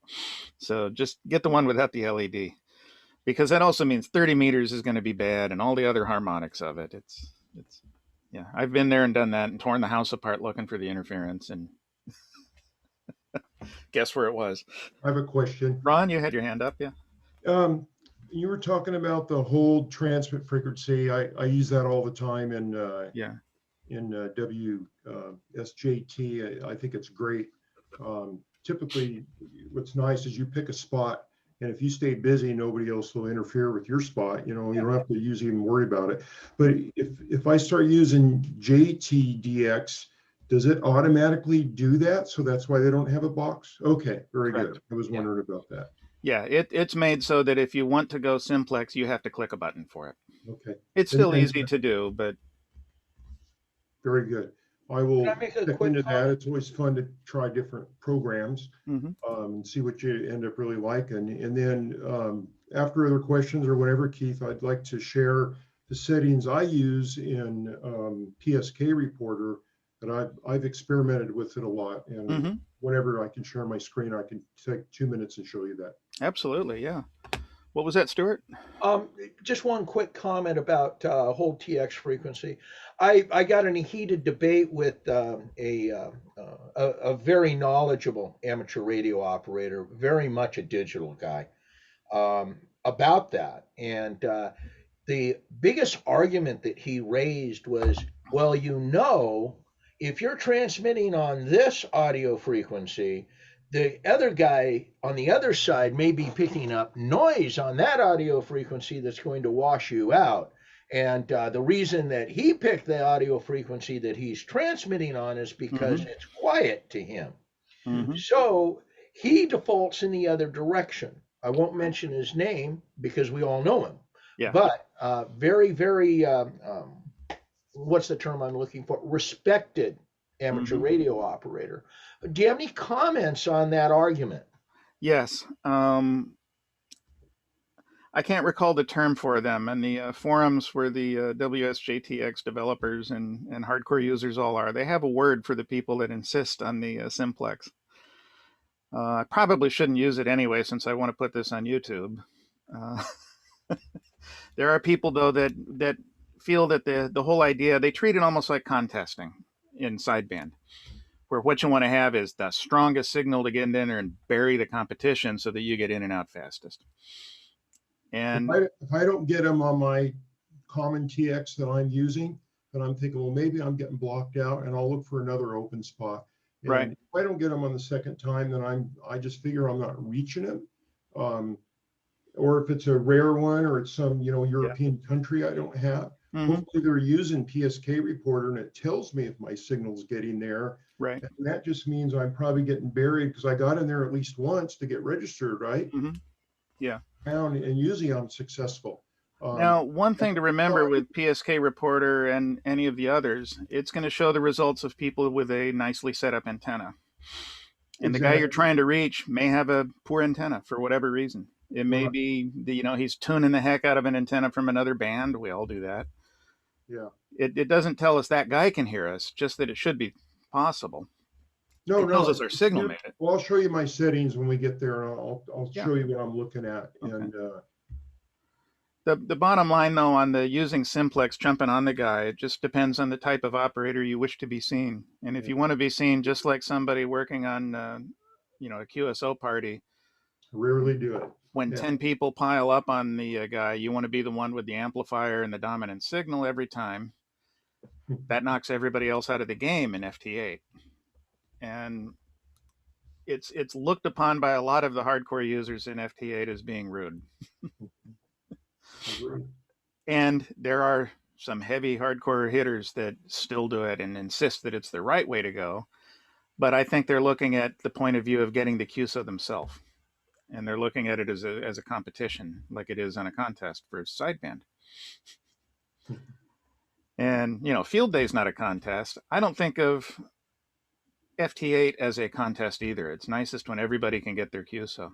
So just get the one without the LED. Because that also means 30 meters is going to be bad and all the other harmonics of it. Yeah, I've been there and done that and torn the house apart looking for the interference, and guess where it was. I have a question. Ron, you had your hand up, yeah? You were talking about the hold transmit frequency. I use that all the time in WSJT. I think it's great. Typically, what's nice is you pick a spot, and if you stay busy, nobody else will interfere with your spot. You don't have to even worry about it. But if I start using JTDX, does it automatically do that? So that's why they don't have a box? Okay, very Correct. good. I was wondering about that. Yeah, it's made so that if you want to go simplex, you have to click a button for it. Okay. It's still easy to do, but very good. I will Can I make a check quick into that. comment? It's always fun to try different programs and see what you end up really liking. And then after other questions or whatever, Keith, I'd like to share the settings I use in PSK Reporter, and I've experimented with it a lot. And Mm-hmm. whenever I can share my screen, I can take 2 minutes and show you that. Absolutely, yeah. What was that, Stuart? Just one quick comment about hold TX frequency. I got in a heated debate with a very knowledgeable amateur radio operator, very much a digital guy, about that. And the biggest argument that he raised was, well, if you're transmitting on this audio frequency, the other guy on the other side may be picking up noise on that audio frequency that's going to wash you out. And the reason that he picked the audio frequency that he's transmitting on is because it's quiet to him. So he defaults in the other direction. I won't mention his name because we all know him. Yeah. But very, very, what's the term I'm looking for? Respected amateur radio operator. Do you have any comments on that argument? Yes. I can't recall the term for them, and the forums where the WSJTX developers and hardcore users all are, they have a word for the people that insist on the Simplex. I probably shouldn't use it anyway since I want to put this on YouTube. There are people, though, that feel that the whole idea, they treat it almost like contesting in sideband, where what you want to have is the strongest signal to get in there and bury the competition so that you get in and out fastest. And if I don't get them on my common TX that I'm using, then I'm thinking, well, maybe I'm getting blocked out, and I'll look for another open spot. And right. If I don't get them on the second time, then I just figure I'm not reaching them. Or if it's a rare one, or it's some European country I don't have. Hopefully they're using PSK Reporter, and it tells me if my signal's getting there. Right. And that just means I'm probably getting buried because I got in there at least once to get registered, right? Yeah. And usually I'm successful. Now, one thing to remember with PSK Reporter and any of the others, it's going to show the results of people with a nicely set up antenna. And the guy you're trying to reach may have a poor antenna for whatever reason. It may be, he's tuning the heck out of an antenna from another band. We all do that. Yeah. It doesn't tell us that guy can hear us, just that it should be possible. No, it tells us our signal made it. Well, I'll show you my settings when we get there, and I'll show you what I'm looking at. Okay. And the bottom line, though, on the using Simplex, jumping on the guy, it just depends on the type of operator you wish to be seen. And if you want to be seen just like somebody working on, a QSO party, rarely do it. When 10 people pile up on the guy, you want to be the one with the amplifier and the dominant signal every time. That knocks everybody else out of the game in FT8. And it's looked upon by a lot of the hardcore users in FT8 as being rude. And there are some heavy hardcore hitters that still do it and insist that it's the right way to go. But I think they're looking at the point of view of getting the QSO themselves. And they're looking at it as a competition, like it is on a contest for sideband. And, field day is not a contest. I don't think of FT8 as a contest either. It's nicest when everybody can get their QSO.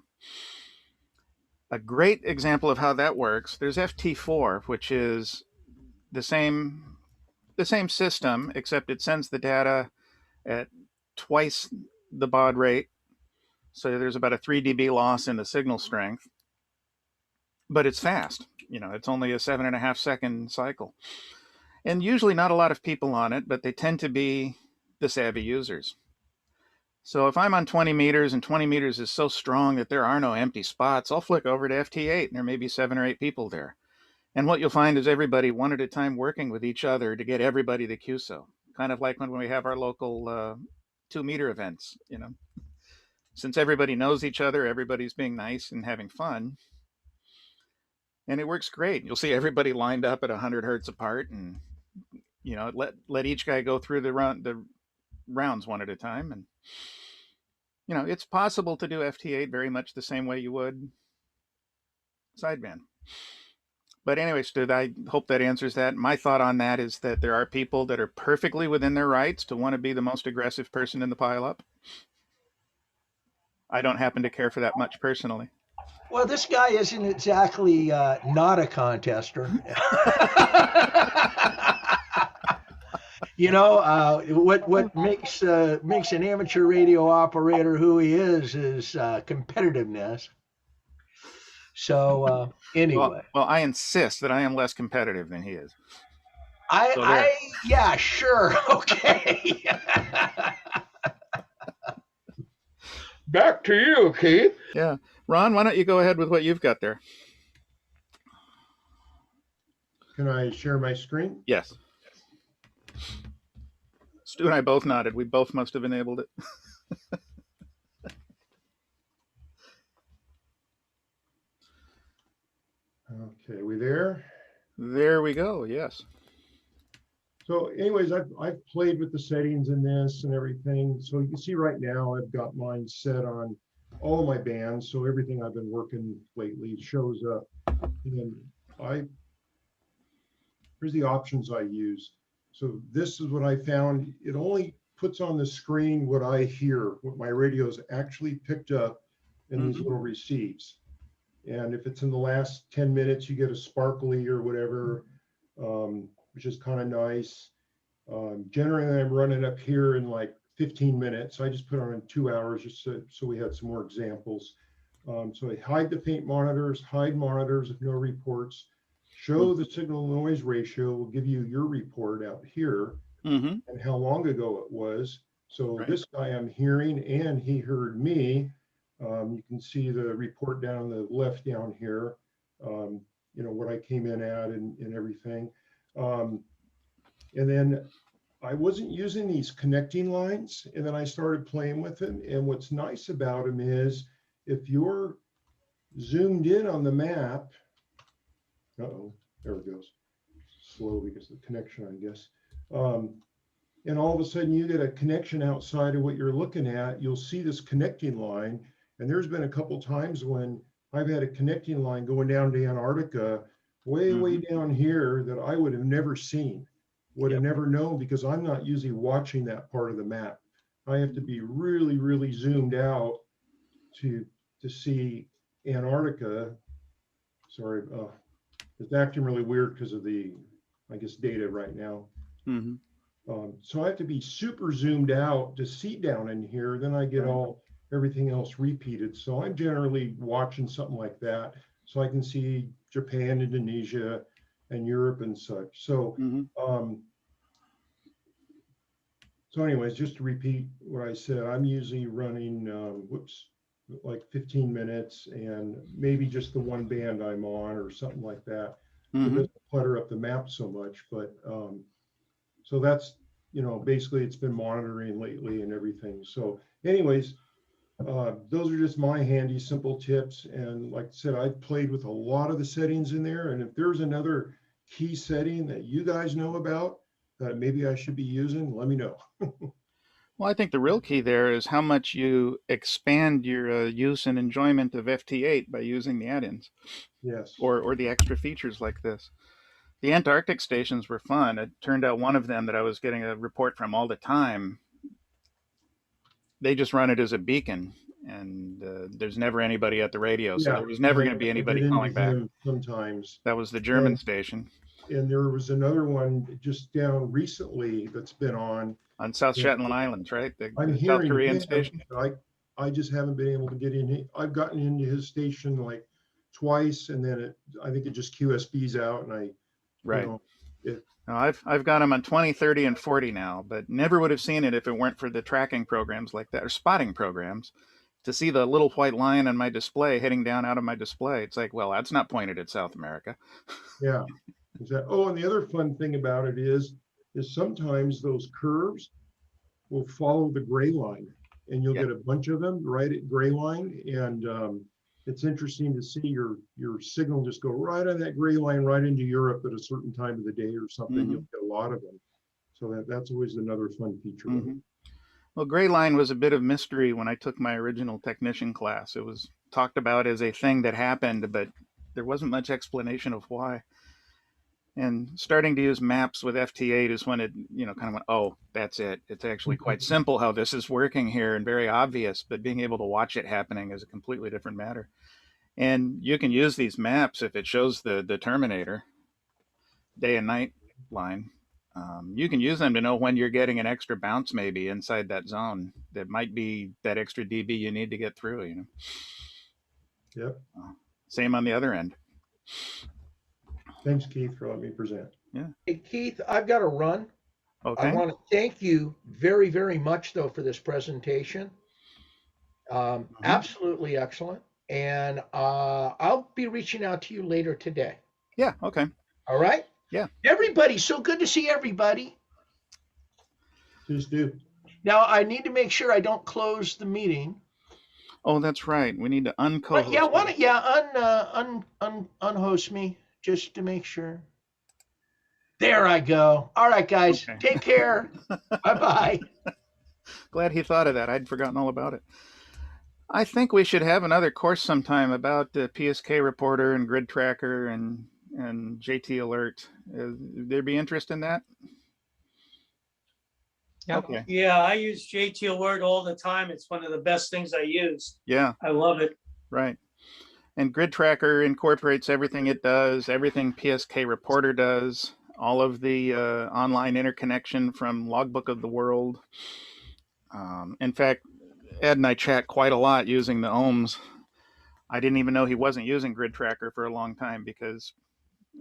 A great example of how that works, there's FT4, which is the same system, except it sends the data at twice the baud rate. So there's about a 3 dB loss in the signal strength, but it's fast. It's only a 7.5 second cycle. And usually not a lot of people on it, but they tend to be the savvy users. So if I'm on 20 meters and 20 meters is so strong that there are no empty spots, I'll flick over to FT8 and there may be 7 or 8 people there. And what you'll find is everybody one at a time working with each other to get everybody the QSO. Kind of like when we have our local 2 meter events, Since everybody knows each other, everybody's being nice and having fun. And it works great. You'll see everybody lined up at 100 hertz apart and, let each guy go through the rounds one at a time. And, it's possible to do FT8 very much the same way you would sideband. But anyway, Stu, I hope that answers that. My thought on that is that there are people that are perfectly within their rights to want to be the most aggressive person in the pileup. I don't happen to care for that much personally. Well, this guy isn't exactly not a contester. You know, what makes an amateur radio operator who he is competitiveness. So Well, anyway, I insist that I am less competitive than he is. So there. yeah, sure, okay. Back to you, Keith. Yeah. Ron, why don't you go ahead with what you've got there? Can I share my screen? Yes. Stu and I both nodded. We both must have enabled it. Okay, we there? There we go. Yes. So anyways, I've played with the settings in this and everything. So you can see right now I've got mine set on all my bands. So everything I've been working lately shows up. And then here's the options I use. So this is what I found. It only puts on the screen what I hear, what my radio's actually picked up in these little receives. And if it's in the last 10 minutes, you get a sparkly or whatever, which is kind of nice. Generally, I'm running up here in like 15 minutes. I just put on 2 hours just so we had some more examples. So I hide the faint monitors, hide monitors if no reports, show the signal noise ratio, will give you your report out here and how long ago it was. So this guy I'm hearing and he heard me. You can see the report down the left down here, you know, what I came in at and everything. And then I wasn't using these connecting lines, and then I started playing with them. And what's nice about them is if you're zoomed in on the map, there it goes. Slow because of the connection, I guess. And all of a sudden you get a connection outside of what you're looking at, you'll see this connecting line. And there's been a couple times when I've had a connecting line going down to Antarctica, way down here that I would have never seen, would have never known because I'm not usually watching that part of the map. I have to be really, really zoomed out to see Antarctica. Sorry, it's acting really weird because of the, I guess, data right now. So I have to be super zoomed out to see down in here. Then I get everything else repeated. So I'm generally watching something like that so I can see Japan, Indonesia, and Europe and such. So, so anyways, just to repeat what I said, I'm usually running, like 15 minutes and maybe just the one band I'm on or something like that. It doesn't clutter up the map so much, but so that's, you know, basically it's been monitoring lately and everything. So anyways, those are just my handy, simple tips. And like I said, I've played with a lot of the settings in there. And if there's another key setting that you guys know about that maybe I should be using, let me know. Well, I think the real key there is how much you expand your use and enjoyment of FT8 by using the add-ins. Yes. Or the extra features like this. The Antarctic stations were fun. It turned out one of them that I was getting a report from all the time, they just run it as a beacon, and there's never anybody at the radio, so there was never going to be anybody calling back. Sometimes that was the German station. And there was another one just down recently that's been on South Shetland Islands, right? The South Korean station. I just haven't been able to get in. I've gotten into his station like twice, and then I think it just QSBs out, and right. You know, I've got them on 20, 30, and 40 now, but never would have seen it if it weren't for the tracking programs like that, or spotting programs. To see the little white line on my display heading down out of my display, it's like, well, that's not pointed at South America. Yeah. Oh, and the other fun thing about it is sometimes those curves will follow the gray line, and you'll get a bunch of them right at gray line, and it's interesting to see your signal just go right on that gray line right into Europe at a certain time of the day or something. You'll get a lot of them. So that's always another fun feature. Well, gray line was a bit of mystery when I took my original technician class. It was talked about as a thing that happened, but there wasn't much explanation of why. And starting to use maps with FT8 is when it, you know, kind of went, oh, that's it. It's actually quite simple how this is working here and very obvious, but being able to watch it happening is a completely different matter. And you can use these maps if it shows the terminator, day and night line. You can use them to know when you're getting an extra bounce maybe inside that zone. That might be that extra dB you need to get through, you know. Yep. Same on the other end. Thanks, Keith, for letting me present. Yeah. Hey, Keith, I've got to run. Okay. I want to thank you very, very much, though, for this presentation. Absolutely excellent. And I'll be reaching out to you later today. Yeah. Okay. All right? Yeah. Everybody, so good to see everybody. Just do. Now, I need to make sure I don't close the meeting. Oh, that's right. We need to But unco-host. yeah, why don't you unhost me just to make sure. There I go. All right, guys. Okay. Take care. Bye-bye. Glad he thought of that. I'd forgotten all about it. I think we should have another course sometime about the PSK reporter and Gridtracker and JT Alert. There be interest in that? Yeah. Okay. Yeah, I use JT Alert all the time. It's one of the best things I use. Yeah. I love it. Right. And Gridtracker incorporates everything it does, everything PSK Reporter does, all of the online interconnection from Logbook of the World. In fact, Ed and I chat quite a lot using the ohms. I didn't even know he wasn't using Gridtracker for a long time because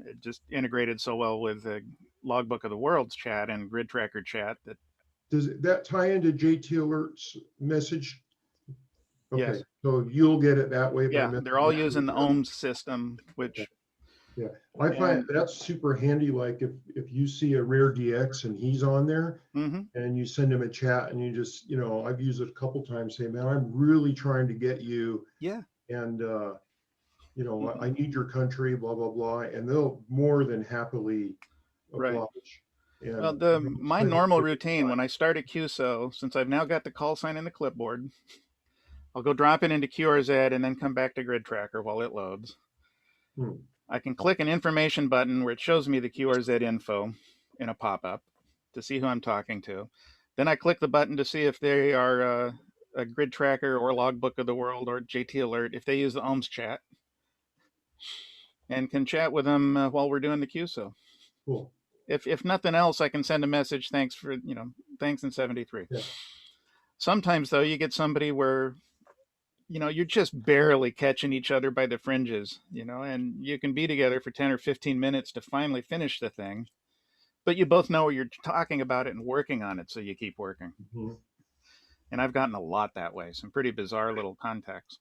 it just integrated so well with the Logbook of the World's chat and Gridtracker chat that. Does that tie into JT Alert's message? Okay, Yes. so you'll get it that way. Yeah, they're all using the ohms system, which. Yeah, I find that's super handy. Like if you see a rare DX and he's on there, and you send him a chat and you just, you know, I've used it a couple times, say, man, I'm really trying to get you. Yeah. And you know, I need your country, blah blah blah, and they'll more than happily oblige. Right. And, Well, my normal routine when I start a QSO, since I've now got the call sign in the clipboard, I'll go drop it into QRZ and then come back to Gridtracker while it loads. I can click an information button where it shows me the QRZ info in a pop-up to see who I'm talking to. Then I click the button to see if they are a Gridtracker or Logbook of the World or JT Alert, if they use the ohms chat, and can chat with them while we're doing the QSO. Cool. If nothing else, I can send a message, thanks in 73. Yeah. Sometimes, though, you get somebody where, you know, you're just barely catching each other by the fringes, you know, and you can be together for 10 or 15 minutes to finally finish the thing, but you both know you're talking about it and working on it, so you keep working. And I've gotten a lot that way, some pretty bizarre little contacts.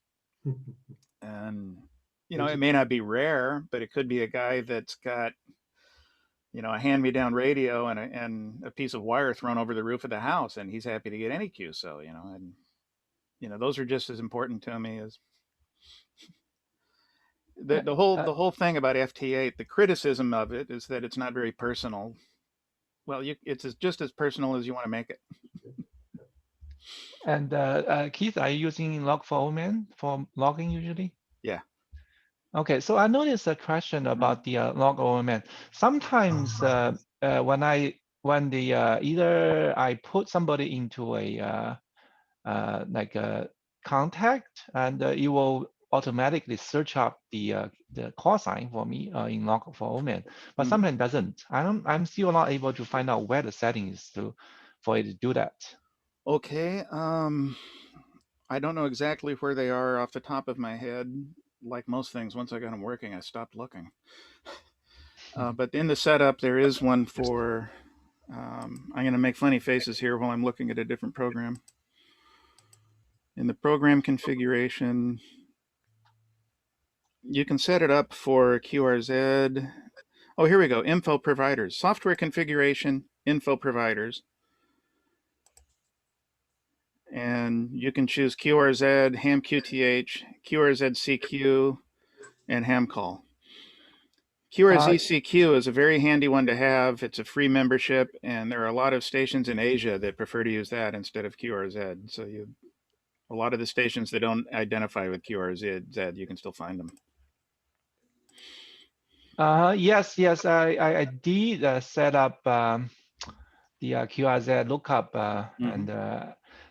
And, you know, it may not be rare, but it could be a guy that's got, you know, a hand-me-down radio and a piece of wire thrown over the roof of the house, and he's happy to get any QSO, you know, and, you know, those are just as important to me as the whole thing about FT8. The criticism of it is that it's not very personal. Well, it's just as personal as you want to make it. And Keith, are you using Log4man for logging usually? Yeah. Okay, so I noticed a question about the Log4man. Sometimes when either I put somebody into a like a contact, and it will automatically search up the call sign for me in Log4man, but sometimes it doesn't. I'm still not able to find out where the setting is for it to do that. Okay. I don't know exactly where they are off the top of my head. Like most things, once I got them working, I stopped looking. But in the setup, there is one for, I'm going to make funny faces here while I'm looking at a different program. In the program configuration, you can set it up for QRZ. Oh, here we go. Info providers, software configuration, info providers. And you can choose QRZ, HAMQTH, QRZCQ, and HAMCall. QRZCQ is a very handy one to have. It's a free membership, and there are a lot of stations in Asia that prefer to use that instead of QRZ. So a lot of the stations that don't identify with QRZ, you can still find them. Yes, I did set up the QRZ lookup, and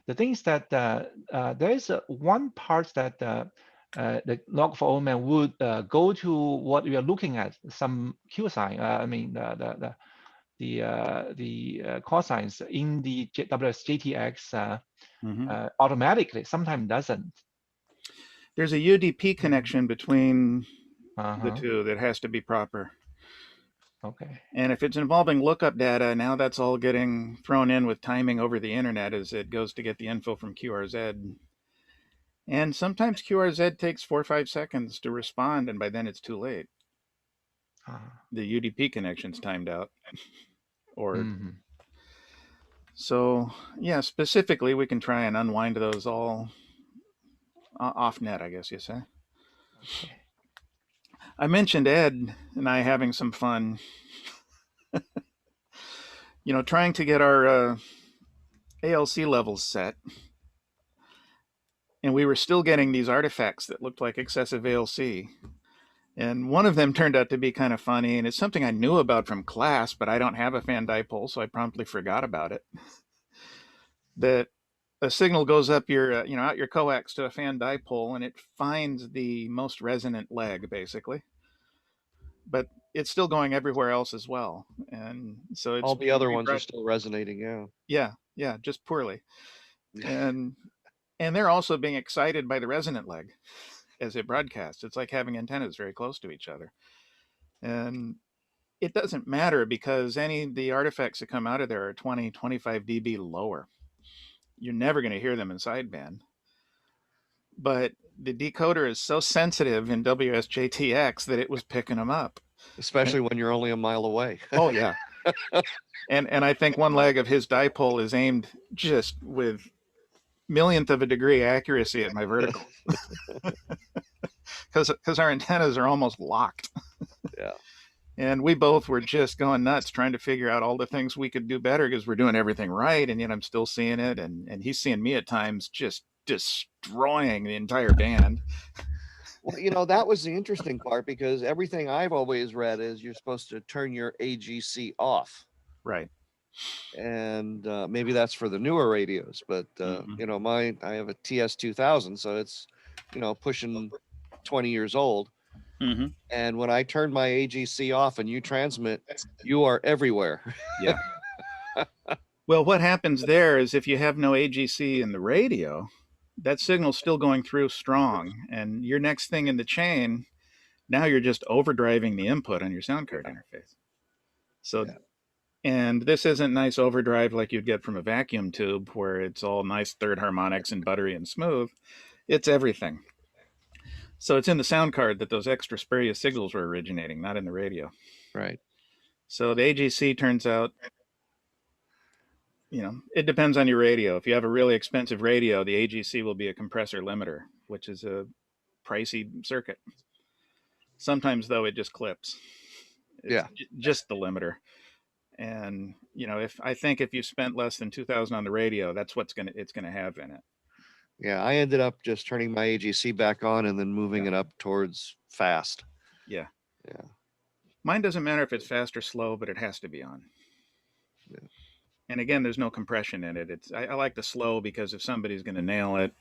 the thing is that there is one part that the log for old man would go to what we are looking at, some Q sign. I mean the call signs in the WSJTX automatically. Sometimes doesn't. There's a UDP connection between the Uh-huh. two that has to be proper. Okay. And if it's involving lookup data, now that's all getting thrown in with timing over the internet as it goes to get the info from QRZ. And sometimes QRZ takes 4 or 5 seconds to respond, and by then it's too late. The UDP connection's timed out. Or so, yeah, specifically, we can try and unwind those all off net, I guess you say. Okay. I mentioned Ed and I having some fun, trying to get our ALC levels set. And we were still getting these artifacts that looked like excessive ALC. And one of them turned out to be kind of funny, and it's something I knew about from class, but I don't have a fan dipole, so I promptly forgot about it. That a signal goes up your, out your coax to a fan dipole, and it finds the most resonant leg, basically. But it's still going everywhere else as well, and so it's all the other ones are still resonating. Yeah, just poorly, and they're also being excited by the resonant leg as it broadcasts. It's like having antennas very close to each other, and it doesn't matter because the artifacts that come out of there are 20, 25 dB lower. You're never going to hear them in sideband. But the decoder is so sensitive in WSJTX that it was picking them up. Especially when you're only a mile away. Oh, yeah. And I think one leg of his dipole is aimed just with millionth of a degree accuracy at my vertical. Because our antennas are almost locked. Yeah. And we both were just going nuts trying to figure out all the things we could do better because we're doing everything right. And yet I'm still seeing it. And he's seeing me at times just destroying the entire band. Well, that was the interesting part because everything I've always read is you're supposed to turn your AGC off. Right. And maybe that's for the newer radios, but mine, I have a TS2000, so it's, pushing 20 years old. Mm-hmm. And when I turn my AGC off and you transmit, you are everywhere. Yeah. Well, what happens there is if you have no AGC in the radio, that signal's still going through strong. And your next thing in the chain, now you're just overdriving the input on your sound card interface. So, and this isn't nice overdrive like you'd get from a vacuum tube where it's all nice third harmonics and buttery and smooth. It's everything. So it's in the sound card that those extra spurious signals were originating, not in the radio. Right. So the AGC turns out, it depends on your radio. If you have a really expensive radio, the AGC will be a compressor limiter, which is a pricey circuit. Sometimes, though, it just clips. It's just the limiter. And, if you spent less than $2,000 on the radio, that's what it's going to have in it. Yeah, I ended up just turning my AGC back on and then moving it up towards fast. Yeah. Yeah. Mine doesn't matter if it's fast or slow, but it has to be on. Yeah. And again, there's no compression in it. I like the slow because if somebody's going to nail it,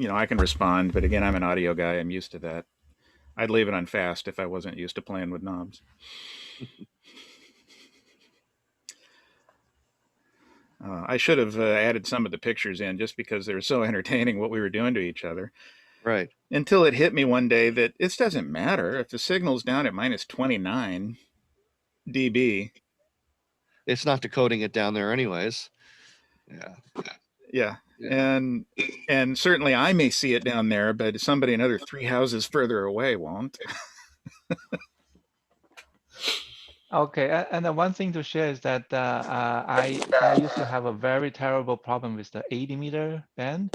I can respond. But again, I'm an audio guy. I'm used to that. I'd leave it on fast if I wasn't used to playing with knobs. I should have added some of the pictures in just because they were so entertaining what we were doing to each other. Right. Until it hit me one day that it doesn't matter if the signal's down at minus 29 dB. It's not decoding it down there anyways. Yeah. And certainly I may see it down there, but somebody another 3 houses further away won't. Okay, and the one thing to share is that I used to have a very terrible problem with the 80 meter band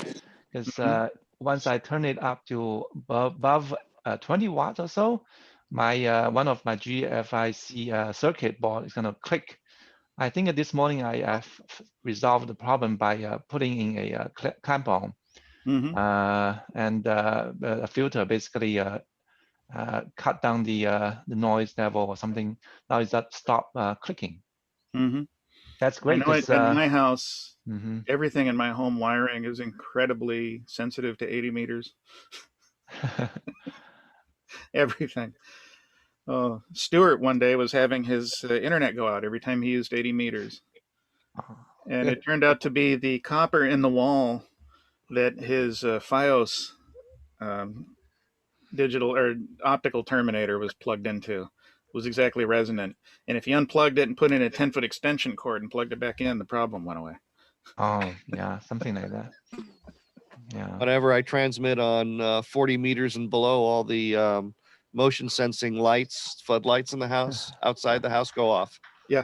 because once I turn it up to above 20 watts or so, my one of my GFIC circuit board is going to click. I think this morning I have resolved the problem by putting in a clamp on, and a filter basically cut down the noise level or something. Now it's that stop clicking. That's great. I know at my house, everything in my home wiring is incredibly sensitive to 80 meters. Everything. Oh, Stuart one day was having his internet go out every time he used 80 meters. And it turned out to be the copper in the wall that his FiOS digital or optical terminator was plugged into. Was exactly resonant. And if you unplugged it and put in a 10-foot extension cord and plugged it back in, the problem went away. Oh, yeah, something like that. Yeah. Whenever I transmit on 40 meters and below, all the motion sensing lights, floodlights in the house, outside the house go off. Yeah.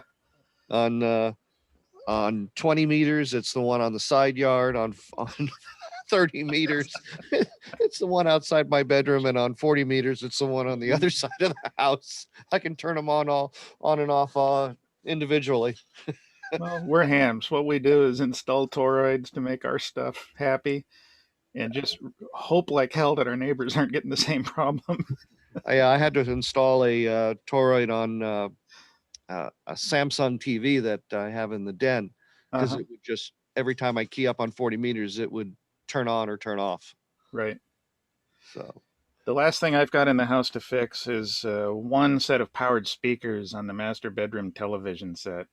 On 20 meters, it's the one on the side yard. On 30 meters, it's the one outside my bedroom, and on 40 meters, it's the one on the other side of the house. I can turn them on and off individually. Well, we're hams. What we do is install toroids to make our stuff happy, and just hope like hell that our neighbors aren't getting the same problem. I had to install a toroid on a Samsung TV that I have in the den, because it would just, every time I key up on 40 meters, it would turn on or turn off. Right. So the last thing I've got in the house to fix is one set of powered speakers on the master bedroom television set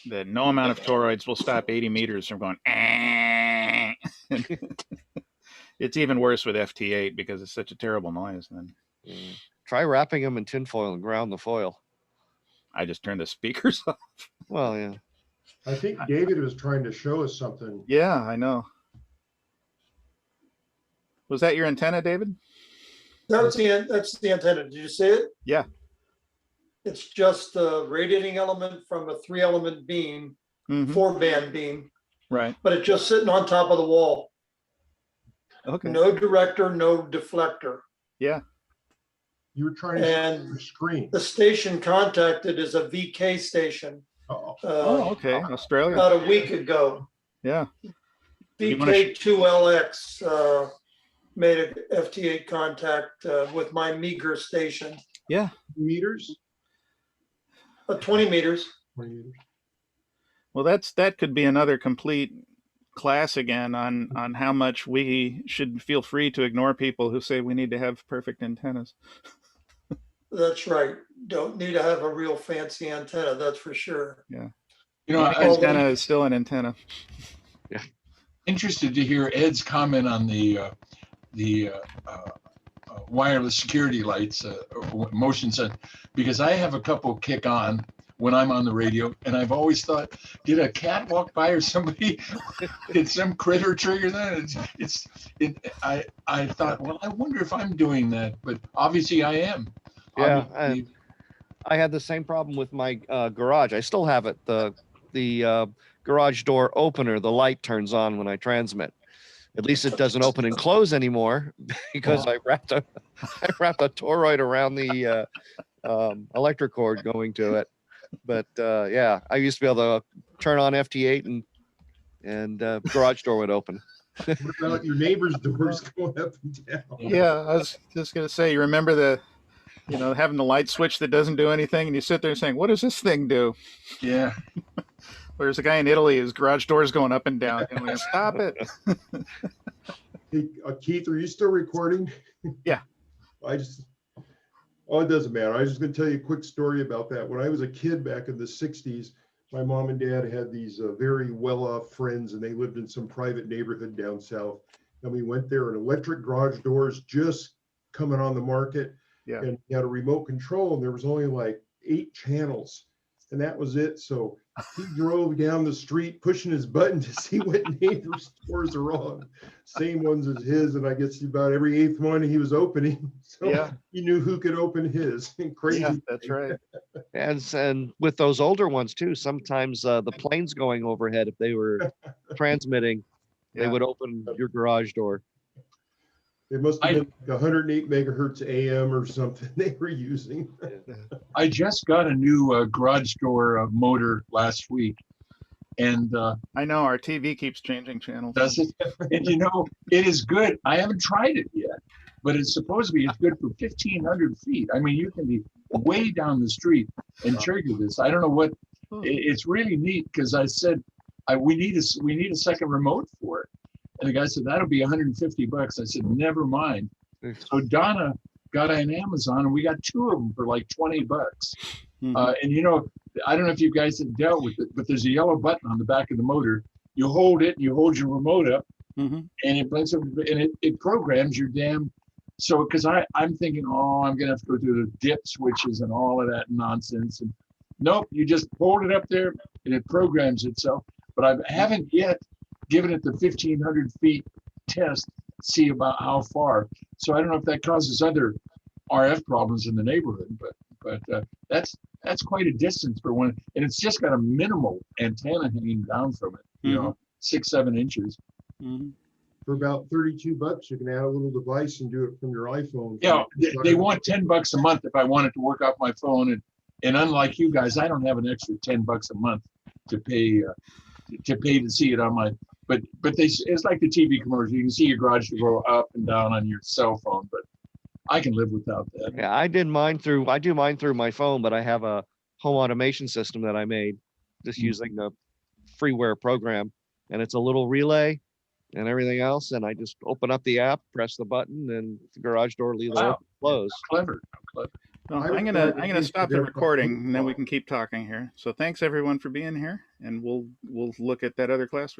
that no amount of toroids will stop 80 meters from going. It's even worse with FT8 because it's such a terrible noise. Then try wrapping them in tinfoil and ground the foil. I just turned the speakers off. Well, yeah. I think David was trying to show us something. Yeah, I know. Was that your antenna, David? That's the antenna. Did you see it? Yeah. It's just a radiating element from a 3-element beam, 4-band beam. Right. But it's just sitting on top of the wall. Okay. No director, no deflector. Yeah. You were trying to show your screen. The station contacted is a VK station. Okay. Australia. About a week ago. Yeah. VK2LX made an FT8 contact with my meager station. Yeah. Meters? 20 meters. 20 meters. Well, that could be another complete class again on how much we should feel free to ignore people who say we need to have perfect antennas. That's right. Don't need to have a real fancy antenna, that's for sure. Yeah. You know, antenna is still an antenna. Yeah. Interested to hear Ed's comment on the wireless security lights, motion sense, because I have a couple kick on when I'm on the radio, and I've always thought, did a cat walk by or somebody? Did some critter trigger that? I thought, well, I wonder if I'm doing that, but obviously I am. Yeah, and I had the same problem with my garage. I still have it. The garage door opener, the light turns on when I transmit. At least it doesn't open and close anymore because I wrapped a toroid around the electric cord going to it. But yeah, I used to be able to turn on FT8 and garage door would open. What about your neighbor's doors going up and down? Yeah, I was just gonna say, you remember having the light switch that doesn't do anything, and you sit there saying, "What does this thing do?" Yeah. There's a guy in Italy, his garage door's going up and down. And like, stop it. Hey, Keith, are you still recording? Yeah. Oh, it doesn't matter. I was just going to tell you a quick story about that. When I was a kid back in the 60s, my mom and dad had these very well-off friends, and they lived in some private neighborhood down south. And we went there, and electric garage doors just coming on the market. Yeah. And you had a remote control, and there was only like 8 channels, and that was it. So he drove down the street pushing his button to see what neighbors' doors are on. Same ones as his, and I guess about every 8th one he was opening. So Yeah. he knew who could open his. Crazy. Yeah, that's right. And with those older ones too, sometimes the planes going overhead, if they were transmitting, they would open your garage door. It must have been like 108 megahertz AM or something they were using. I just got a new garage door motor last week, and I know our TV keeps changing channels. does it? And it is good. I haven't tried it yet, but it's supposedly it's good for 1,500 feet. I mean, you can be way down the street and trigger this. I don't know what. It's really neat because I said we need a second remote for it. And the guy said, that'll be $150. I said, never mind. So Donna got an Amazon, and we got 2 of them for like $20. Mhm. And you know, I don't know if you guys have dealt with it, but there's a yellow button on the back of the motor. You hold it, you hold your remote up, Mhm. and it brings up, and it programs your damn. So, because I'm thinking, oh, I'm gonna have to go through the dip switches and all of that nonsense, and nope, you just hold it up there and it programs itself. But I haven't yet given it the 1,500 feet test, see about how far. So I don't know if that causes other RF problems in the neighborhood, but that's quite a distance for one, and it's just got a minimal antenna hanging down from it, you know, 6-7 inches. Mhm. For about $32, you can add a little device and do it from your iPhone. Yeah, they want $10 a month if I want it to work off my phone, and unlike you guys, I don't have an extra $10 a month to pay to see it on my. But it's like the TV commercial. You can see your garage door go up and down on your cell phone, but I can live without that. Yeah, I do mine through my phone, but I have a home automation system that I made just using the freeware program, and it's a little relay and everything else. And I just open up the app, press the button, and the garage door leaves Wow. open, close. Clever. Well, I'm gonna stop the recording, and then we can keep talking here. So thanks everyone for being here, and we'll look at that other class.